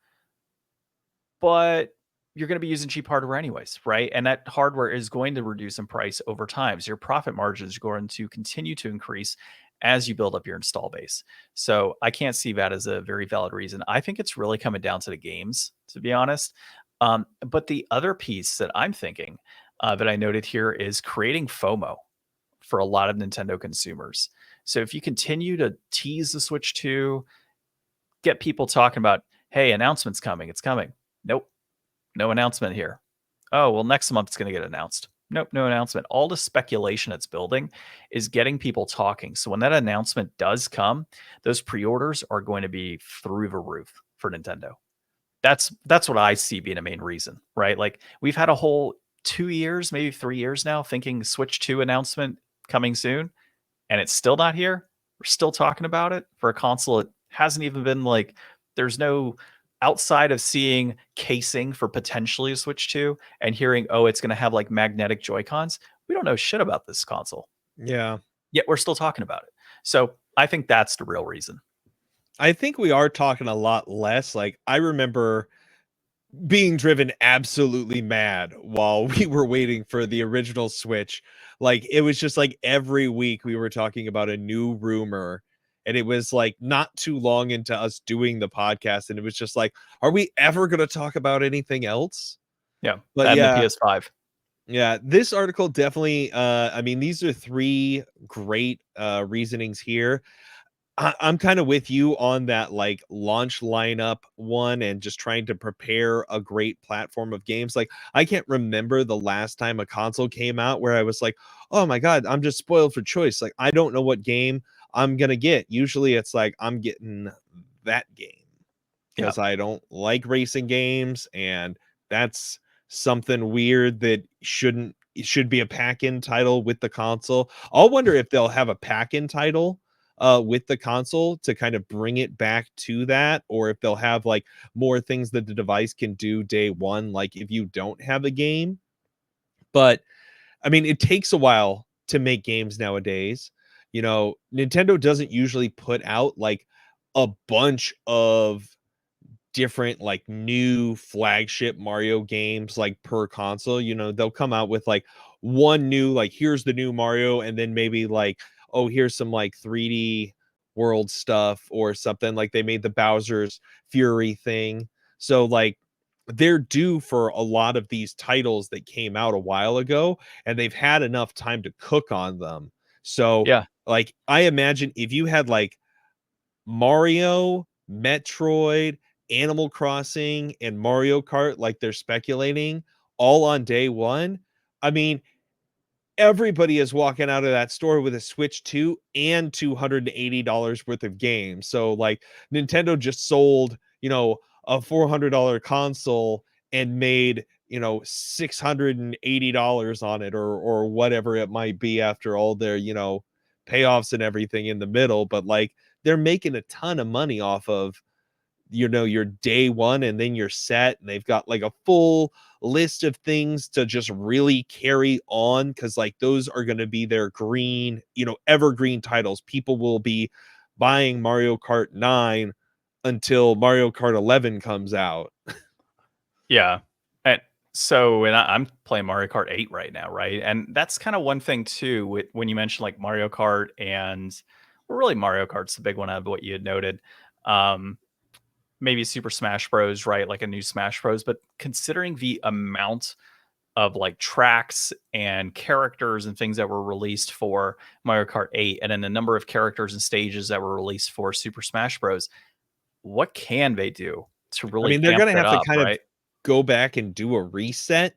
but you're going to be using cheap hardware anyways, right? And that hardware is going to reduce in price over time. So your profit margins are going to continue to increase as you build up your install base. So I can't see that as a very valid reason. I think it's really coming down to the games, to be honest. But the other piece that I'm thinking that I noted here is creating FOMO for a lot of Nintendo consumers. So if you continue to tease the Switch 2, get people talking about, hey, announcement's coming, it's coming. Nope, no announcement here. Oh, well, next month it's going to get announced. Nope, no announcement. All the speculation it's building is getting people talking. So when that announcement does come, those pre-orders are going to be through the roof for Nintendo. That's what I see being a main reason, right? Like we've had a whole 2 years, maybe 3 years now, thinking Switch 2 announcement coming soon, and it's still not here. We're still talking about it for a console. It hasn't even been like there's no outside of seeing casing for potentially a Switch 2 and hearing, oh, it's going to have like magnetic Joy Cons. We don't know shit about this console, Yeah. yet we're still talking about it. So I think that's the real reason. I think we are talking a lot less. Like, I remember being driven absolutely mad while we were waiting for the original Switch. Like, it was just like every week we were talking about a new rumor. And it was like not too long into us doing the podcast. And it was just like, are we ever going to talk about anything else? Yeah, But that and the yeah, PS5. yeah, this article definitely, I mean, these are three great reasonings here. I'm kind of with you on that, like, launch lineup one and just trying to prepare a great platform of games. Like, I can't remember the last time a console came out where I was like, oh my God, I'm just spoiled for choice. Like, I don't know what game I'm going to get. Usually it's like, I'm getting that game Yeah. because I don't like racing games. And that's something weird that shouldn't, it should be a pack-in title with the console. I'll wonder if they'll have a pack-in title with the console to kind of bring it back to that, or if they'll have like more things that the device can do day one, like if you don't have a game. But I mean, it takes a while to make games nowadays. You know, Nintendo doesn't usually put out like a bunch of different like new flagship Mario games like per console. You know, they'll come out with like one new, like, here's the new Mario, and then maybe like, oh, here's some like 3D world stuff or something. Like they made the Bowser's Fury thing So like they're due for a lot of these titles that came out a while ago, and they've had enough time to cook on them. So Yeah. like I imagine if you had like Mario, Metroid, Animal Crossing, and Mario Kart, like they're speculating, all on day one. I mean, everybody is walking out of that store with a Switch 2 and $280 worth of games. So like Nintendo just sold, a $400 console and made, $680 on it, or whatever it might be after all their, payoffs and everything in the middle. But like they're making a ton of money off of your day one, and then you're set, and they've got like a full list of things to just really carry on, because like those are going to be their green, evergreen titles. People will be buying Mario Kart 9 until Mario Kart 11 comes out. Yeah. And I'm playing Mario Kart 8 right now, right? And that's kind of one thing too when you mentioned like Mario Kart and well, really Mario Kart's the big one out of what you had noted. Um, Maybe Super Smash Bros, right? Like a new Smash Bros, but considering the amount of like tracks and characters and things that were released for Mario Kart 8 and then the number of characters and stages that were released for Super Smash Bros, what can they do to I really mean, they're amp going to that have to up, kind of right? go back and do a reset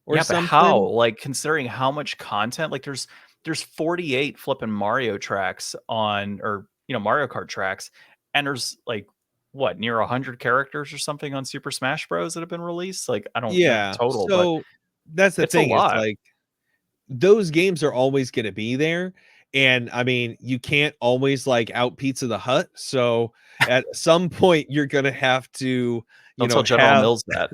or Yeah, but how? something. Like, considering how much content, like there's 48 flipping Mario tracks on or, Mario Kart tracks, and there's like what, near 100 characters or something on Super Smash Bros that have been released? Like, I don't know the Yeah. total, but So that's the it's a thing, is lot. like those games are always going to be there. And I mean, you can't always like out Pizza the Hut. So at some point, you're going to have to, Don't tell General have, Mills that.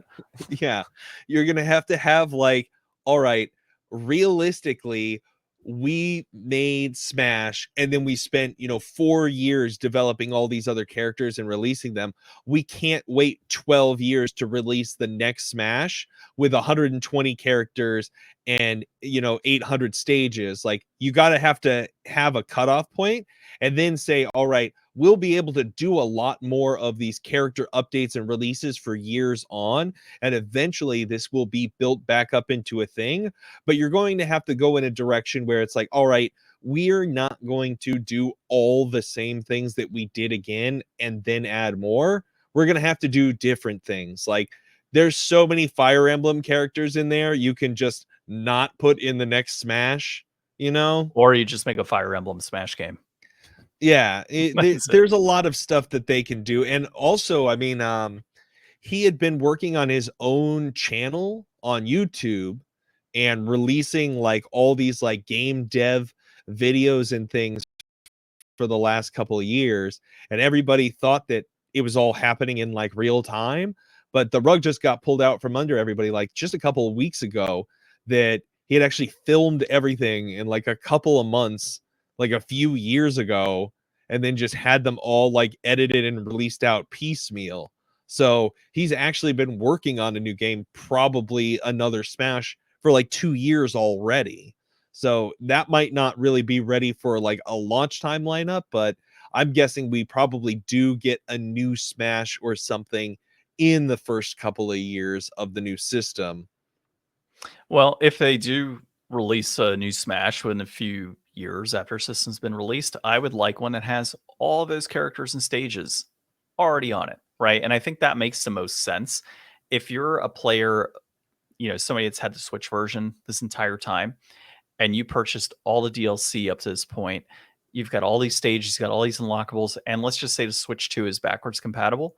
yeah, you're going to have like, all right, realistically, we made Smash, and then we spent, 4 years developing all these other characters and releasing them. We can't wait 12 years to release the next Smash with 120 characters and 800 stages. Like you got to have a cutoff point, and then say, all right, we'll be able to do a lot more of these character updates and releases for years on, and eventually this will be built back up into a thing. But you're going to have to go in a direction where it's like, all right, we're not going to do all the same things that we did again and then add more. We're going to have to do different things. Like there's so many Fire Emblem characters in there, you can just not put in the next Smash, you know? Or you just make a Fire Emblem Smash game. Yeah, That's it. there's a lot of stuff that they can do. And also, I mean, he had been working on his own channel on YouTube and releasing like all these like game dev videos and things for the last couple of years, and everybody thought that it was all happening in like real time, but the rug just got pulled out from under everybody like just a couple of weeks ago, that he had actually filmed everything in like a couple of months, like a few years ago, and then just had them all like edited and released out piecemeal. So he's actually been working on a new game, probably another Smash, for like 2 years already. So that might not really be ready for like a launch time lineup, but I'm guessing we probably do get a new Smash or something in the first couple of years of the new system. Well, if they do release a new Smash within a few years after a system's been released, I would like one that has all those characters and stages already on it, right? And I think that makes the most sense. If you're a player, somebody that's had the Switch version this entire time, and you purchased all the DLC up to this point, you've got all these stages, you've got all these unlockables, and let's just say the Switch 2 is backwards compatible,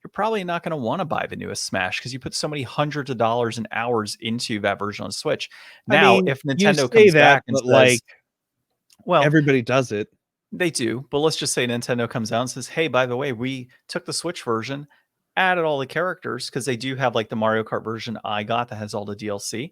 you're probably not going to want to buy the newest Smash because you put so many hundreds of dollars and hours into that version on Switch. I Now, mean, if you Nintendo say comes that, back and but says, like well, everybody does it. they do, but let's just say Nintendo comes out and says, hey, by the way, we took the Switch version, added all the characters because they do have like the Mario Kart version I got that has all the DLC.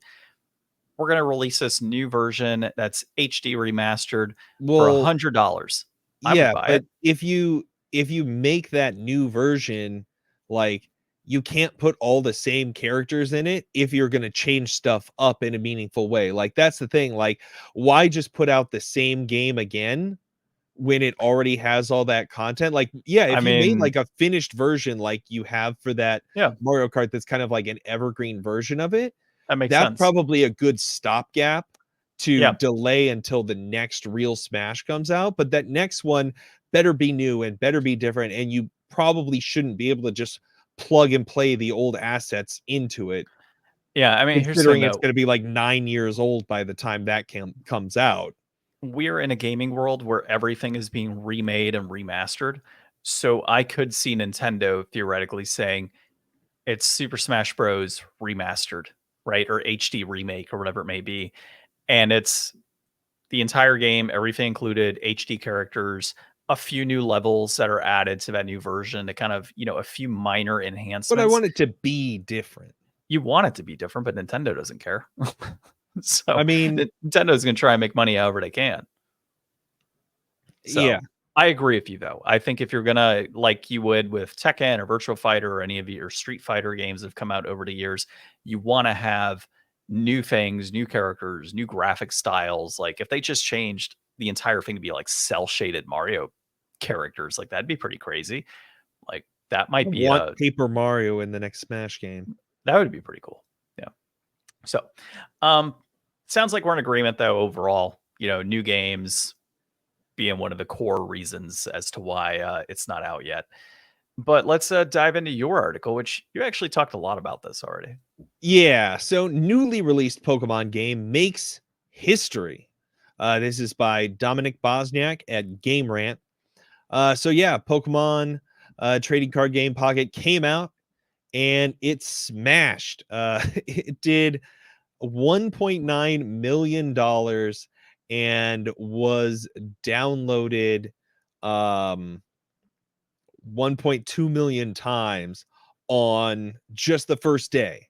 We're going to release this new version that's HD remastered for Well, $100. I would yeah, buy but it. if you make that new version, like you can't put all the same characters in it if you're going to change stuff up in a meaningful way. Like that's the thing. Like why just put out the same game again when it already has all that content. Like, yeah, I if you made mean, like a finished version like you have for that yeah, Mario Kart that's kind of like an evergreen version of it, that makes that's sense. probably a good stopgap to Yeah. delay until the next real Smash comes out. But that next one better be new and better be different. And you probably shouldn't be able to just plug and play the old assets into it, Yeah, I mean, here's the thing considering it's though. going to be like 9 years old by the time that comes out. We're in a gaming world where everything is being remade and remastered. So I could see Nintendo theoretically saying it's Super Smash Bros. Remastered, right? Or HD remake or whatever it may be. And it's the entire game, everything included, HD characters, a few new levels that are added to that new version, to kind of, a few minor But I enhancements. want it to be different. You want it to be different, but Nintendo doesn't care. I So mean, Nintendo's going to try and make money however they can. yeah. So I agree with you, though. I think if you're gonna, like you would with Tekken or Virtual Fighter or any of your Street Fighter games that have come out over the years, you want to have new things, new characters, new graphic styles. Like if they just changed the entire thing to be like cell shaded Mario characters, like that'd be pretty crazy. Like that I might be want Paper Mario in the next Smash game. that would be pretty cool. Yeah. So, um, sounds like we're in agreement though overall. New games being one of the core reasons as to why it's not out yet. But let's dive into your article, which you actually talked a lot about this already. Yeah, so newly released Pokemon game makes history. This is by Dominic Bosniak at Game Rant. So yeah, Pokemon trading card game Pocket came out and it smashed. It did $1.9 million and was downloaded 1.2 million times on just the first day.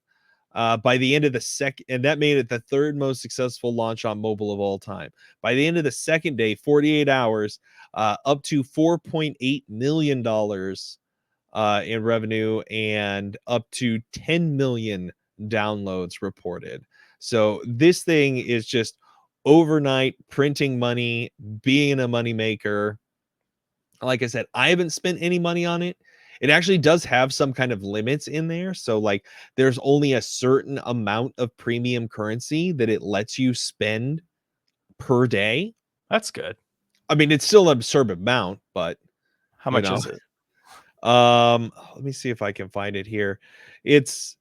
By the end of the second, and that made it the third most successful launch on mobile of all time. By the end of the second day, 48 hours, up to $4.8 million in revenue and up to 10 million downloads reported. So this thing is just overnight printing money, being a moneymaker. Like I said, I haven't spent any money on it. It actually does have some kind of limits in there. So, like, there's only a certain amount of premium currency that it lets you spend per day. That's good. I mean, it's still an absurd amount, but How you much know, is it? let me see if I can find it here. It's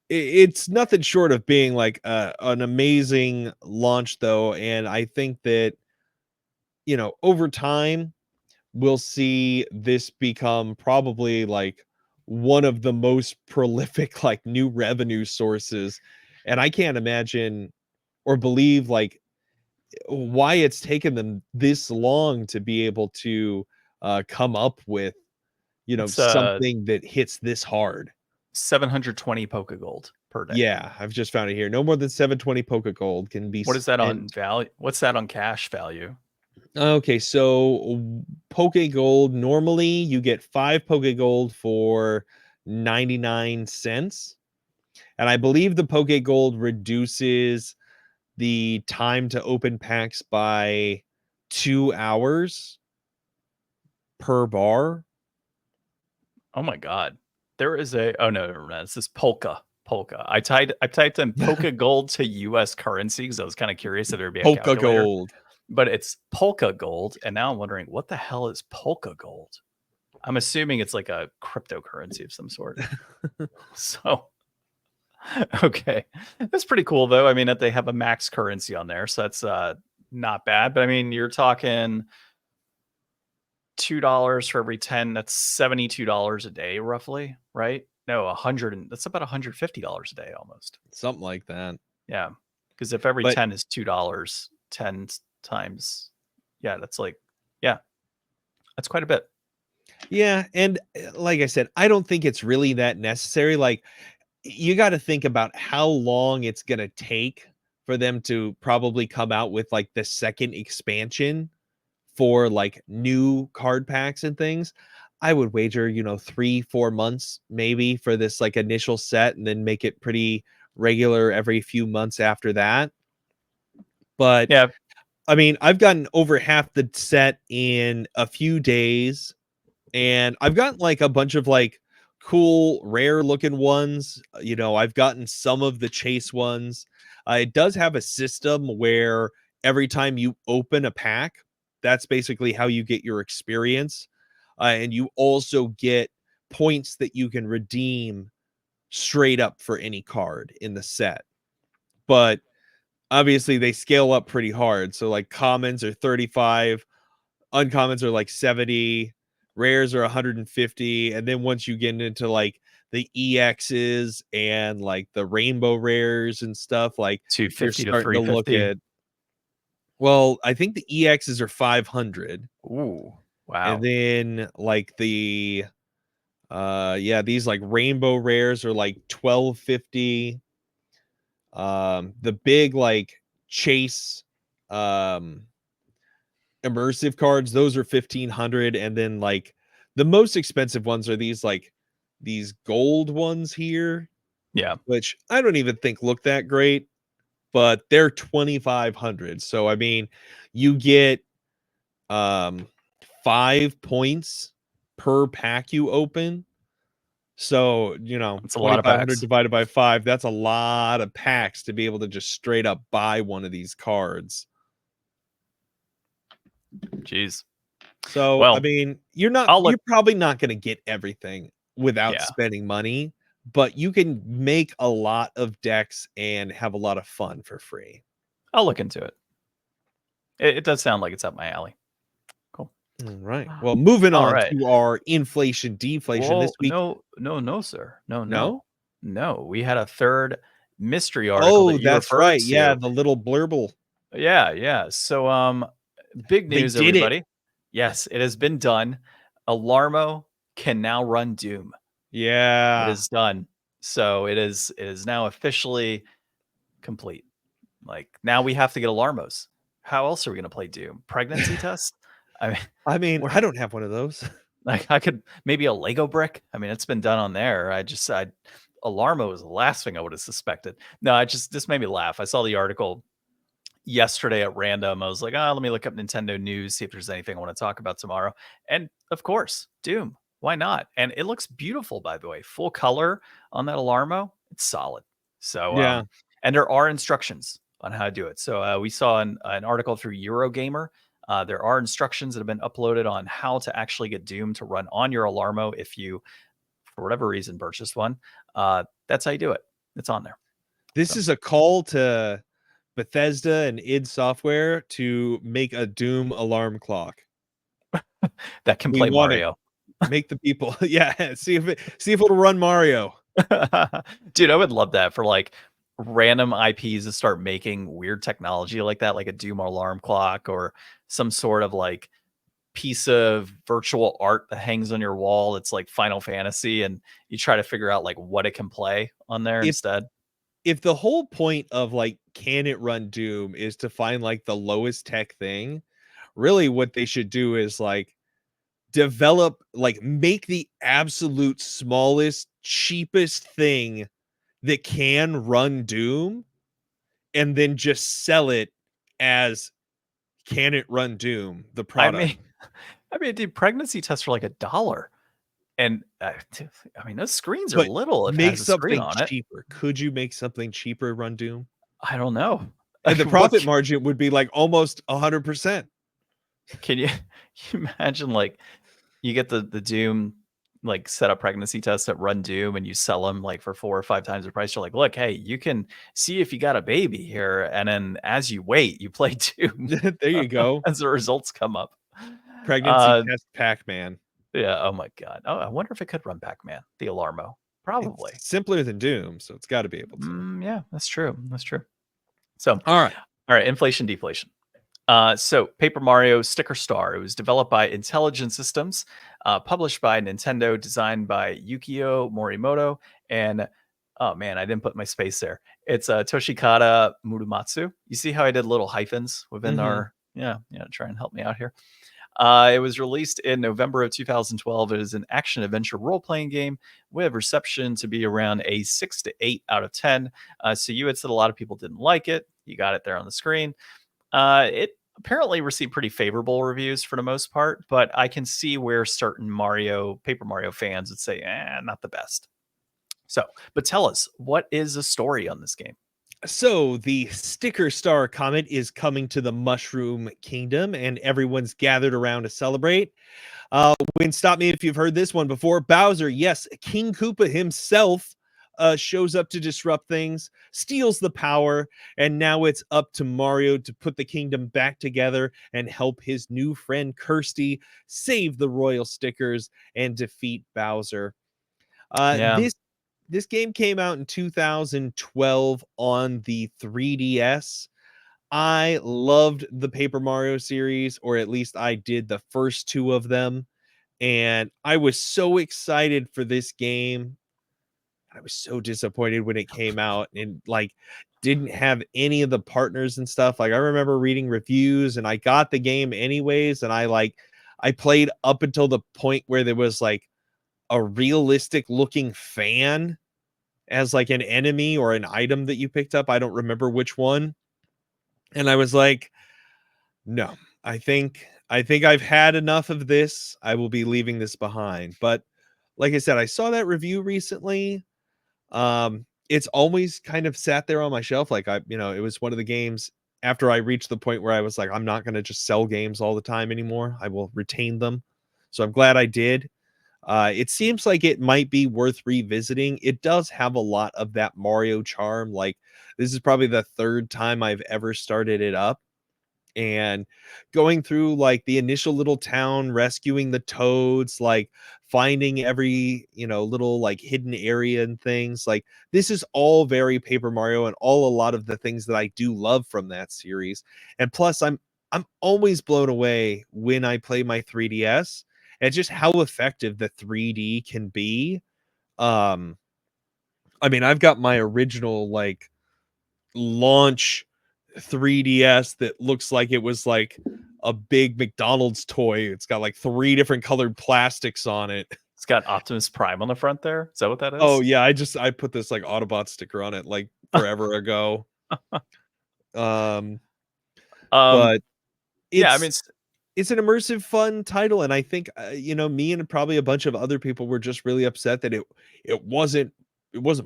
it's nothing short of being like an amazing launch, though, and I think that over time we'll see this become probably like one of the most prolific like new revenue sources. And I can't imagine or believe like why it's taken them this long to be able to come up with It's something that hits this hard. 720 Poke Gold per day. Yeah, I've just found it here. No more than 720 Poke Gold can be What is that on spent. value? What's that on cash value? Okay, so Poke Gold, normally you get 5 Poke Gold for 99 cents. And I believe the Poke Gold reduces the time to open packs by 2 hours per bar. Oh my god. There is a oh no, this is Polka. Polka. I typed in Polka Gold to US currency because I was kind of curious if there'd be a Polka calculator. Gold. But it's Polka Gold, and now I'm wondering what the hell is Polka Gold? I'm assuming it's like a cryptocurrency of some sort. So, okay. That's pretty cool though. I mean, that they have a max currency on there, so that's not bad. But I mean, you're talking $2 for every 10, that's $72 a day roughly, right? No, 100 and that's about $150 a day almost. Something like that. Yeah. Because if every But 10 is $2, 10 times, yeah, that's like, yeah, that's quite a bit. yeah, and like I said, I don't think it's really that necessary. Like, you got to think about how long it's going to take for them to probably come out with like the second expansion for like new card packs and things. I would wager, 3-4 months maybe for this like initial set and then make it pretty regular every few months after that. But Yeah. I mean, I've gotten over half the set in a few days, and I've gotten like a bunch of like cool, rare looking ones. I've gotten some of the chase ones. It does have a system where every time you open a pack, that's basically how you get your experience. And you also get points that you can redeem straight up for any card in the set. But obviously, they scale up pretty hard. So, like, commons are 35, uncommons are like 70, rares are 150, and then once you get into like the EXs and like the rainbow rares and stuff, like you're 250 to starting to look 350. at, well, I think the EXs are 500, Ooh, and wow. then like the these like rainbow rares are like 1250. The big like chase um immersive cards, those are 1500, and then like the most expensive ones are these gold ones here, Yeah. which I don't even think look that great, but they're 2500. So I mean, you get um 5 points per pack you open. So, It's a lot of 2500 packs. divided by 5, that's a lot of packs to be able to just straight up buy one of these cards. Jeez. So, I Well, mean, I'll you're look. probably not gonna get everything without Yeah, spending money, but you can make a lot of decks and have a lot of fun for free. I'll look into it. It does sound like it's up my alley. Cool. All right. Well, moving All on right. to our inflation deflation this Well, week. no, sir. No, no. No? No. We had a third mystery article Oh, that you that's referred right. Yeah, to. the little blurble. Yeah, yeah. So, big They news, did it. everybody. Yes, it has been done. Alarmo can now run Doom. It Yeah. is done. So it is now officially complete. Like now we have to get Alarmos. How else are we gonna play Doom? Pregnancy test? I mean, I mean, I we're don't have one of those. like I could maybe a Lego brick. I mean, it's been done on there. I Alarmo was the last thing I would have suspected. No, I just this made me laugh. I saw the article yesterday at random. I was like, let me look up Nintendo news, see if there's anything I want to talk about tomorrow. And of course, Doom. Why not? And it looks beautiful, by the way. Full color on that Alarmo. It's solid. So, Yeah. and there are instructions on how to do it. So we saw an article through Eurogamer. There are instructions that have been uploaded on how to actually get Doom to run on your Alarmo if you, for whatever reason, purchase one. That's how you do it. It's on there. This So is a call to Bethesda and id Software to make a Doom alarm clock. that can We play want it. Mario. Make the people, yeah, see if it'll run Mario. Dude, I would love that for like random IPs to start making weird technology like that, like a Doom alarm clock or some sort of like piece of virtual art that hangs on your wall. It's like Final Fantasy, and you try to figure out like what it can play on there If instead. if the whole point of like can it run Doom is to find like the lowest tech thing, really what they should do is like develop, like make the absolute smallest, cheapest thing that can run Doom, and then just sell it as can it run Doom, the I product. mean, dude, pregnancy tests for like $1, and I mean, those screens are But little if it make has a screen something on it. cheaper. Could you make something cheaper run Doom? I don't know. And the What profit margin would be like almost 100%. can you, can you imagine? Like, you get the Doom like set up pregnancy tests that run Doom, and you sell them like for 4 or 5 times the price. You're like, look, hey, you can see if you got a baby here, and then as you wait, you play Doom There you go. as the results come up. Pregnancy Uh, test Pac-Man. yeah. Oh my god. Oh, I wonder if it could run Pac-Man, the Alarmo. It's Probably. simpler than Doom, so it's got to be able to. Yeah, that's true. That's true. So, All right. all right, inflation deflation. So Paper Mario Sticker Star. It was developed by Intelligent Systems, published by Nintendo, designed by Yukio Morimoto, and oh man, I didn't put my space there. It's Toshikata Murumatsu. You see how I did little hyphens within Mhm. our try and help me out here. It was released in November of 2012. It is an action adventure role playing game with reception to be around a 6 to 8 out of 10. So you had said a lot of people didn't like it. You got it there on the screen. It apparently received pretty favorable reviews for the most part, but I can see where certain Paper Mario fans would say, not the best. So, but tell us, what is the story on this game? So the Sticker Star Comet is coming to the Mushroom Kingdom, and everyone's gathered around to celebrate. When stop me if you've heard this one before. Bowser, yes, King Koopa himself, shows up to disrupt things, steals the power, and now it's up to Mario to put the kingdom back together and help his new friend Kirsty save the royal stickers and defeat Bowser. Uh, Yeah. this this game came out in 2012 on the 3DS. I loved the Paper Mario series, or at least I did the first two of them, and I was so excited for this game. I was so disappointed when it came out and like didn't have any of the partners and stuff. Like I remember reading reviews and I got the game anyways, and I played up until the point where there was like a realistic looking fan as like an enemy or an item that you picked up. I don't remember which one. And I was like, no, I think I've had enough of this. I will be leaving this behind. But like I said, I saw that review recently. It's always kind of sat there on my shelf. Like it was one of the games after I reached the point where I was like, I'm not going to just sell games all the time anymore. I will retain them. So I'm glad I did. It seems like it might be worth revisiting. It does have a lot of that Mario charm. Like this is probably the third time I've ever started it up, and going through like the initial little town, rescuing the toads, like finding every little like hidden area and things. Like this is all very Paper Mario and all a lot of the things that I do love from that series. And plus I'm always blown away when I play my 3DS at just how effective the 3D can be. um I mean, I've got my original like launch 3DS that looks like it was like a big McDonald's toy. It's got like 3 different colored plastics on it. It's got Optimus Prime on the front there. Is that what that Oh is? yeah, I put this like Autobot sticker on it like forever ago. Um, um, but yeah, I mean, it's it's an immersive, fun title, and I think me and probably a bunch of other people were just really upset that it wasn't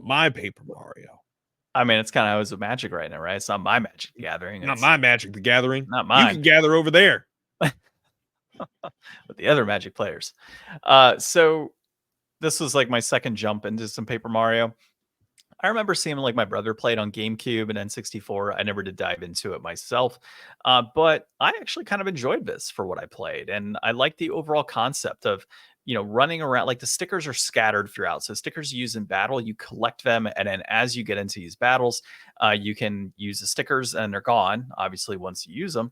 my Paper Mario. it's kind of how it's with Magic right now, right? It's not my Magic the Gathering. Not It's my Magic the Gathering. not You mine, can gather over there. but the other Magic players. So this was like my second jump into some Paper Mario. I remember seeing like my brother played on GameCube and N64. I never did dive into it myself, but I actually kind of enjoyed this for what I played, and I like the overall concept of running around. Like the stickers are scattered throughout, so stickers you use in battle, you collect them, and then as you get into these battles, you can use the stickers, and they're gone. Obviously, once you use them,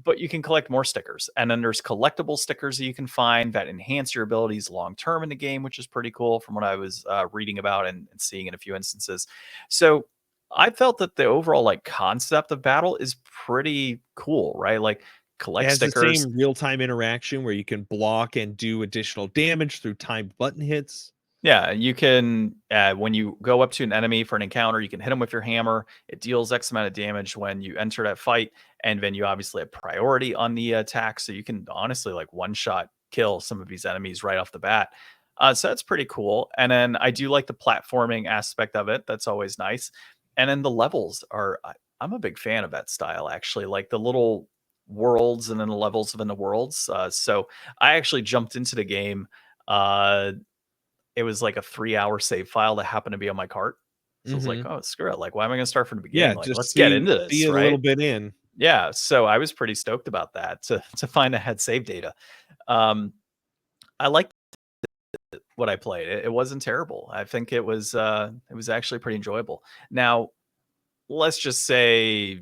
but you can collect more stickers. And then there's collectible stickers that you can find that enhance your abilities long term in the game, which is pretty cool from what I was reading about and seeing in a few instances. So I felt that the overall like concept of battle is pretty cool, right? Like It collect has the stickers. same real-time interaction where you can block and do additional damage through timed button hits. Yeah, you can when you go up to an enemy for an encounter, you can hit them with your hammer. It deals X amount of damage when you enter that fight, and then you obviously have priority on the attack, so you can honestly like one shot kill some of these enemies right off the bat. So that's pretty cool. And then I do like the platforming aspect of it. That's always nice. And then the levels are I'm a big fan of that style actually, like the little worlds and then the levels within the worlds. So I actually jumped into the game. Uh, it was like a 3-hour save file that happened to be on my cart. So I was like, Mhm. "Oh, screw it. Like, why am I gonna start from the Yeah, beginning? Like, just let's get into see this, it a little right?" bit in. Yeah, so I was pretty stoked about that to find I had save data. Um, I liked what I played. It wasn't terrible. I think it was actually pretty enjoyable. Now, let's just say,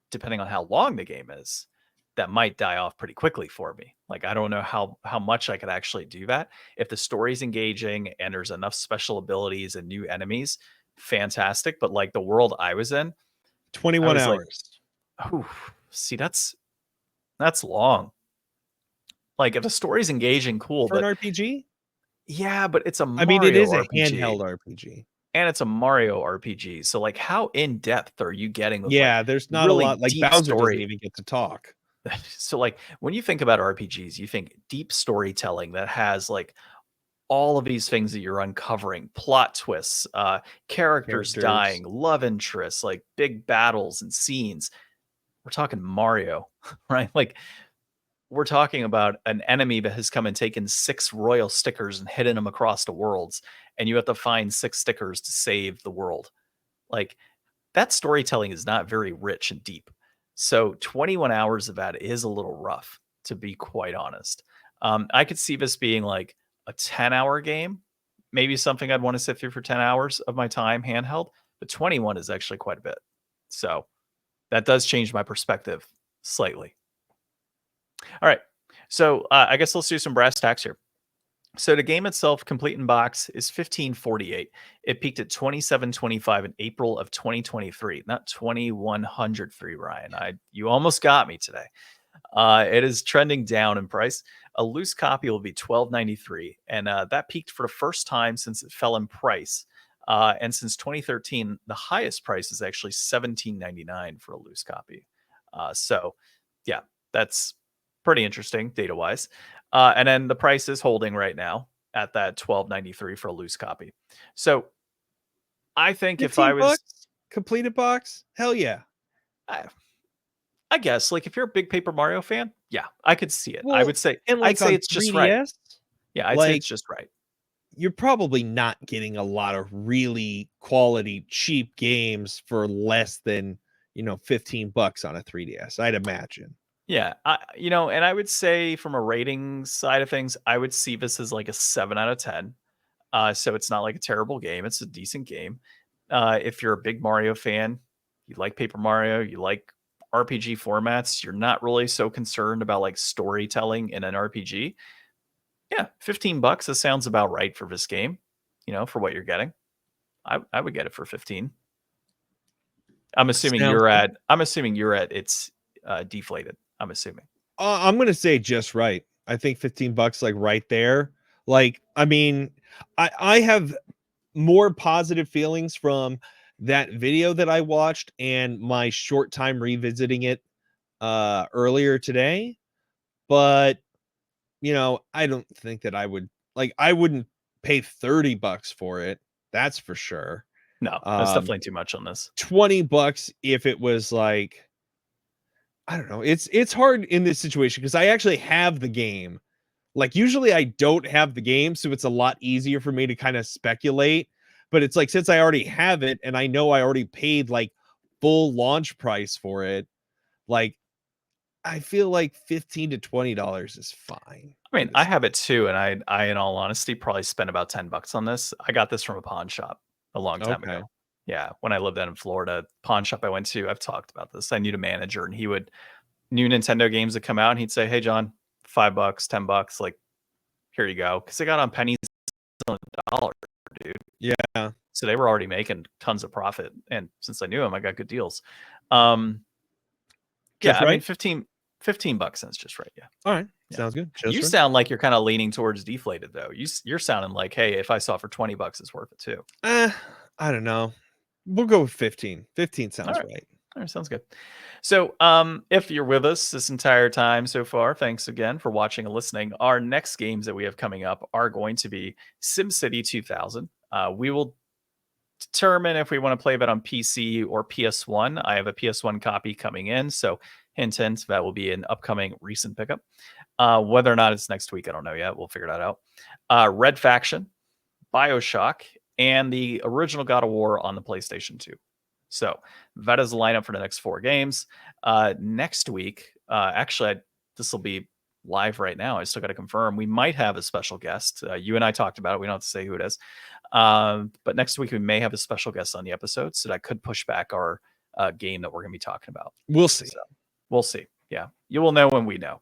depending on how long the game is, that might die off pretty quickly for me. Like I don't know how much I could actually do that. If the story's engaging and there's enough special abilities and new enemies, fantastic. But like the world I was in, I 21 was like, hours. oh, see, that's long. Like if the story's engaging, cool, For an but RPG? yeah, but it's a I mean, it Mario is a RPG. handheld RPG. And it's a Mario RPG. So like how in depth are you getting with like Yeah, there's not a really lot like, deep Bowser doesn't story? even get to talk. So like when you think about RPGs, you think deep storytelling that has like all of these things that you're uncovering, plot twists, characters Characters. dying, love interests, like big battles and scenes. We're talking Mario, right? Like we're talking about an enemy that has come and taken 6 royal stickers and hidden them across the worlds, and you have to find 6 stickers to save the world. Like that storytelling is not very rich and deep. So 21 hours of that is a little rough, to be quite honest. I could see this being like a 10-hour game, maybe something I'd want to sit through for 10 hours of my time handheld, but 21 is actually quite a bit. So that does change my perspective slightly. All right. So I guess let's do some brass tacks here. So the game itself, complete in box, is 1548. It peaked at 2725 in April of 2023, not 2103. Ryan, you almost got me today. It is trending down in price. A loose copy will be 1293, and that peaked for the first time since it fell in price. And since 2013, the highest price is actually 1799 for a loose copy. So, yeah, that's pretty interesting data wise. And then the price is holding right now at that 1293 for a loose copy. So I think if I 15 was, bucks completed box? Hell yeah. I, I guess like if you're a big Paper Mario fan, yeah, I could see it. Well, and I'd like say on it's just right. 3DS, Yeah, I'd say like it's just right. you're probably not getting a lot of really quality cheap games for less than, 15 bucks on a 3DS, I'd imagine. Yeah, and I would say from a rating side of things, I would see this as like a 7 out of 10. So it's not like a terrible game. It's a decent game. If you're a big Mario fan, you like Paper Mario, you like RPG formats, you're not really so concerned about like storytelling in an RPG. Yeah, 15 bucks. That sounds about right for this game, for what you're getting. I would get it for 15. Sounds good. I'm assuming you're at it's deflated. I'm assuming. I'm gonna say just right. I think 15 bucks, like right there. Like, I mean, I have more positive feelings from that video that I watched and my short time revisiting it earlier today. But I don't think that I wouldn't pay 30 bucks for it. That's for sure. No, that's Um, definitely too much on this. 20 bucks if it was like, I don't know. It's hard in this situation because I actually have the game. Like usually I don't have the game, so it's a lot easier for me to kind of speculate. But it's like since I already have it and I know I already paid like full launch price for it, like I feel like $15 to $20 is fine. I mean, I have it too, and I, in all honesty, probably spent about 10 bucks on this. I got this from a pawn shop a long time Okay. ago. Yeah, when I lived down in Florida, pawn shop I went to, I've talked about this. I knew the manager, and he would new Nintendo games would come out, and he'd say, "Hey, John, $5, $10, like here you go," because they got on pennies on a dollar, dude. Yeah. So they were already making tons of profit, and since I knew him, I got good deals. Um, yeah, Just I mean, right. 15 bucks sounds just right. Yeah. All right. Yeah. Sounds good. Just You right. sound like you're kind of leaning towards deflated though. You're sounding like, hey, if I saw it for 20 bucks, it's worth it too. I don't know. We'll go with 15. 15 All sounds right. right. All right, sounds good. So, if you're with us this entire time so far, thanks again for watching and listening. Our next games that we have coming up are going to be SimCity 2000. We will determine if we want to play that on PC or PS1. I have a PS1 copy coming in, so hint, hint, that will be an upcoming recent pickup. Whether or not it's next week, I don't know yet. We'll figure that out. Red Faction, BioShock, and the original God of War on the PlayStation 2. So that is the lineup for the next 4 games. Next week, actually, this will be live right now. I still got to confirm. We might have a special guest. You and I talked about it. We don't have to say who it is. But next week, we may have a special guest on the episode. So that could push back our game that we're going to be talking about. We'll see. So we'll see. Yeah. You will know when we know.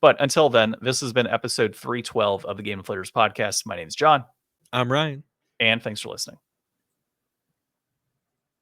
But until then, this has been episode 312 of the Game Deflators podcast. My name is John. I'm Ryan. And thanks for listening.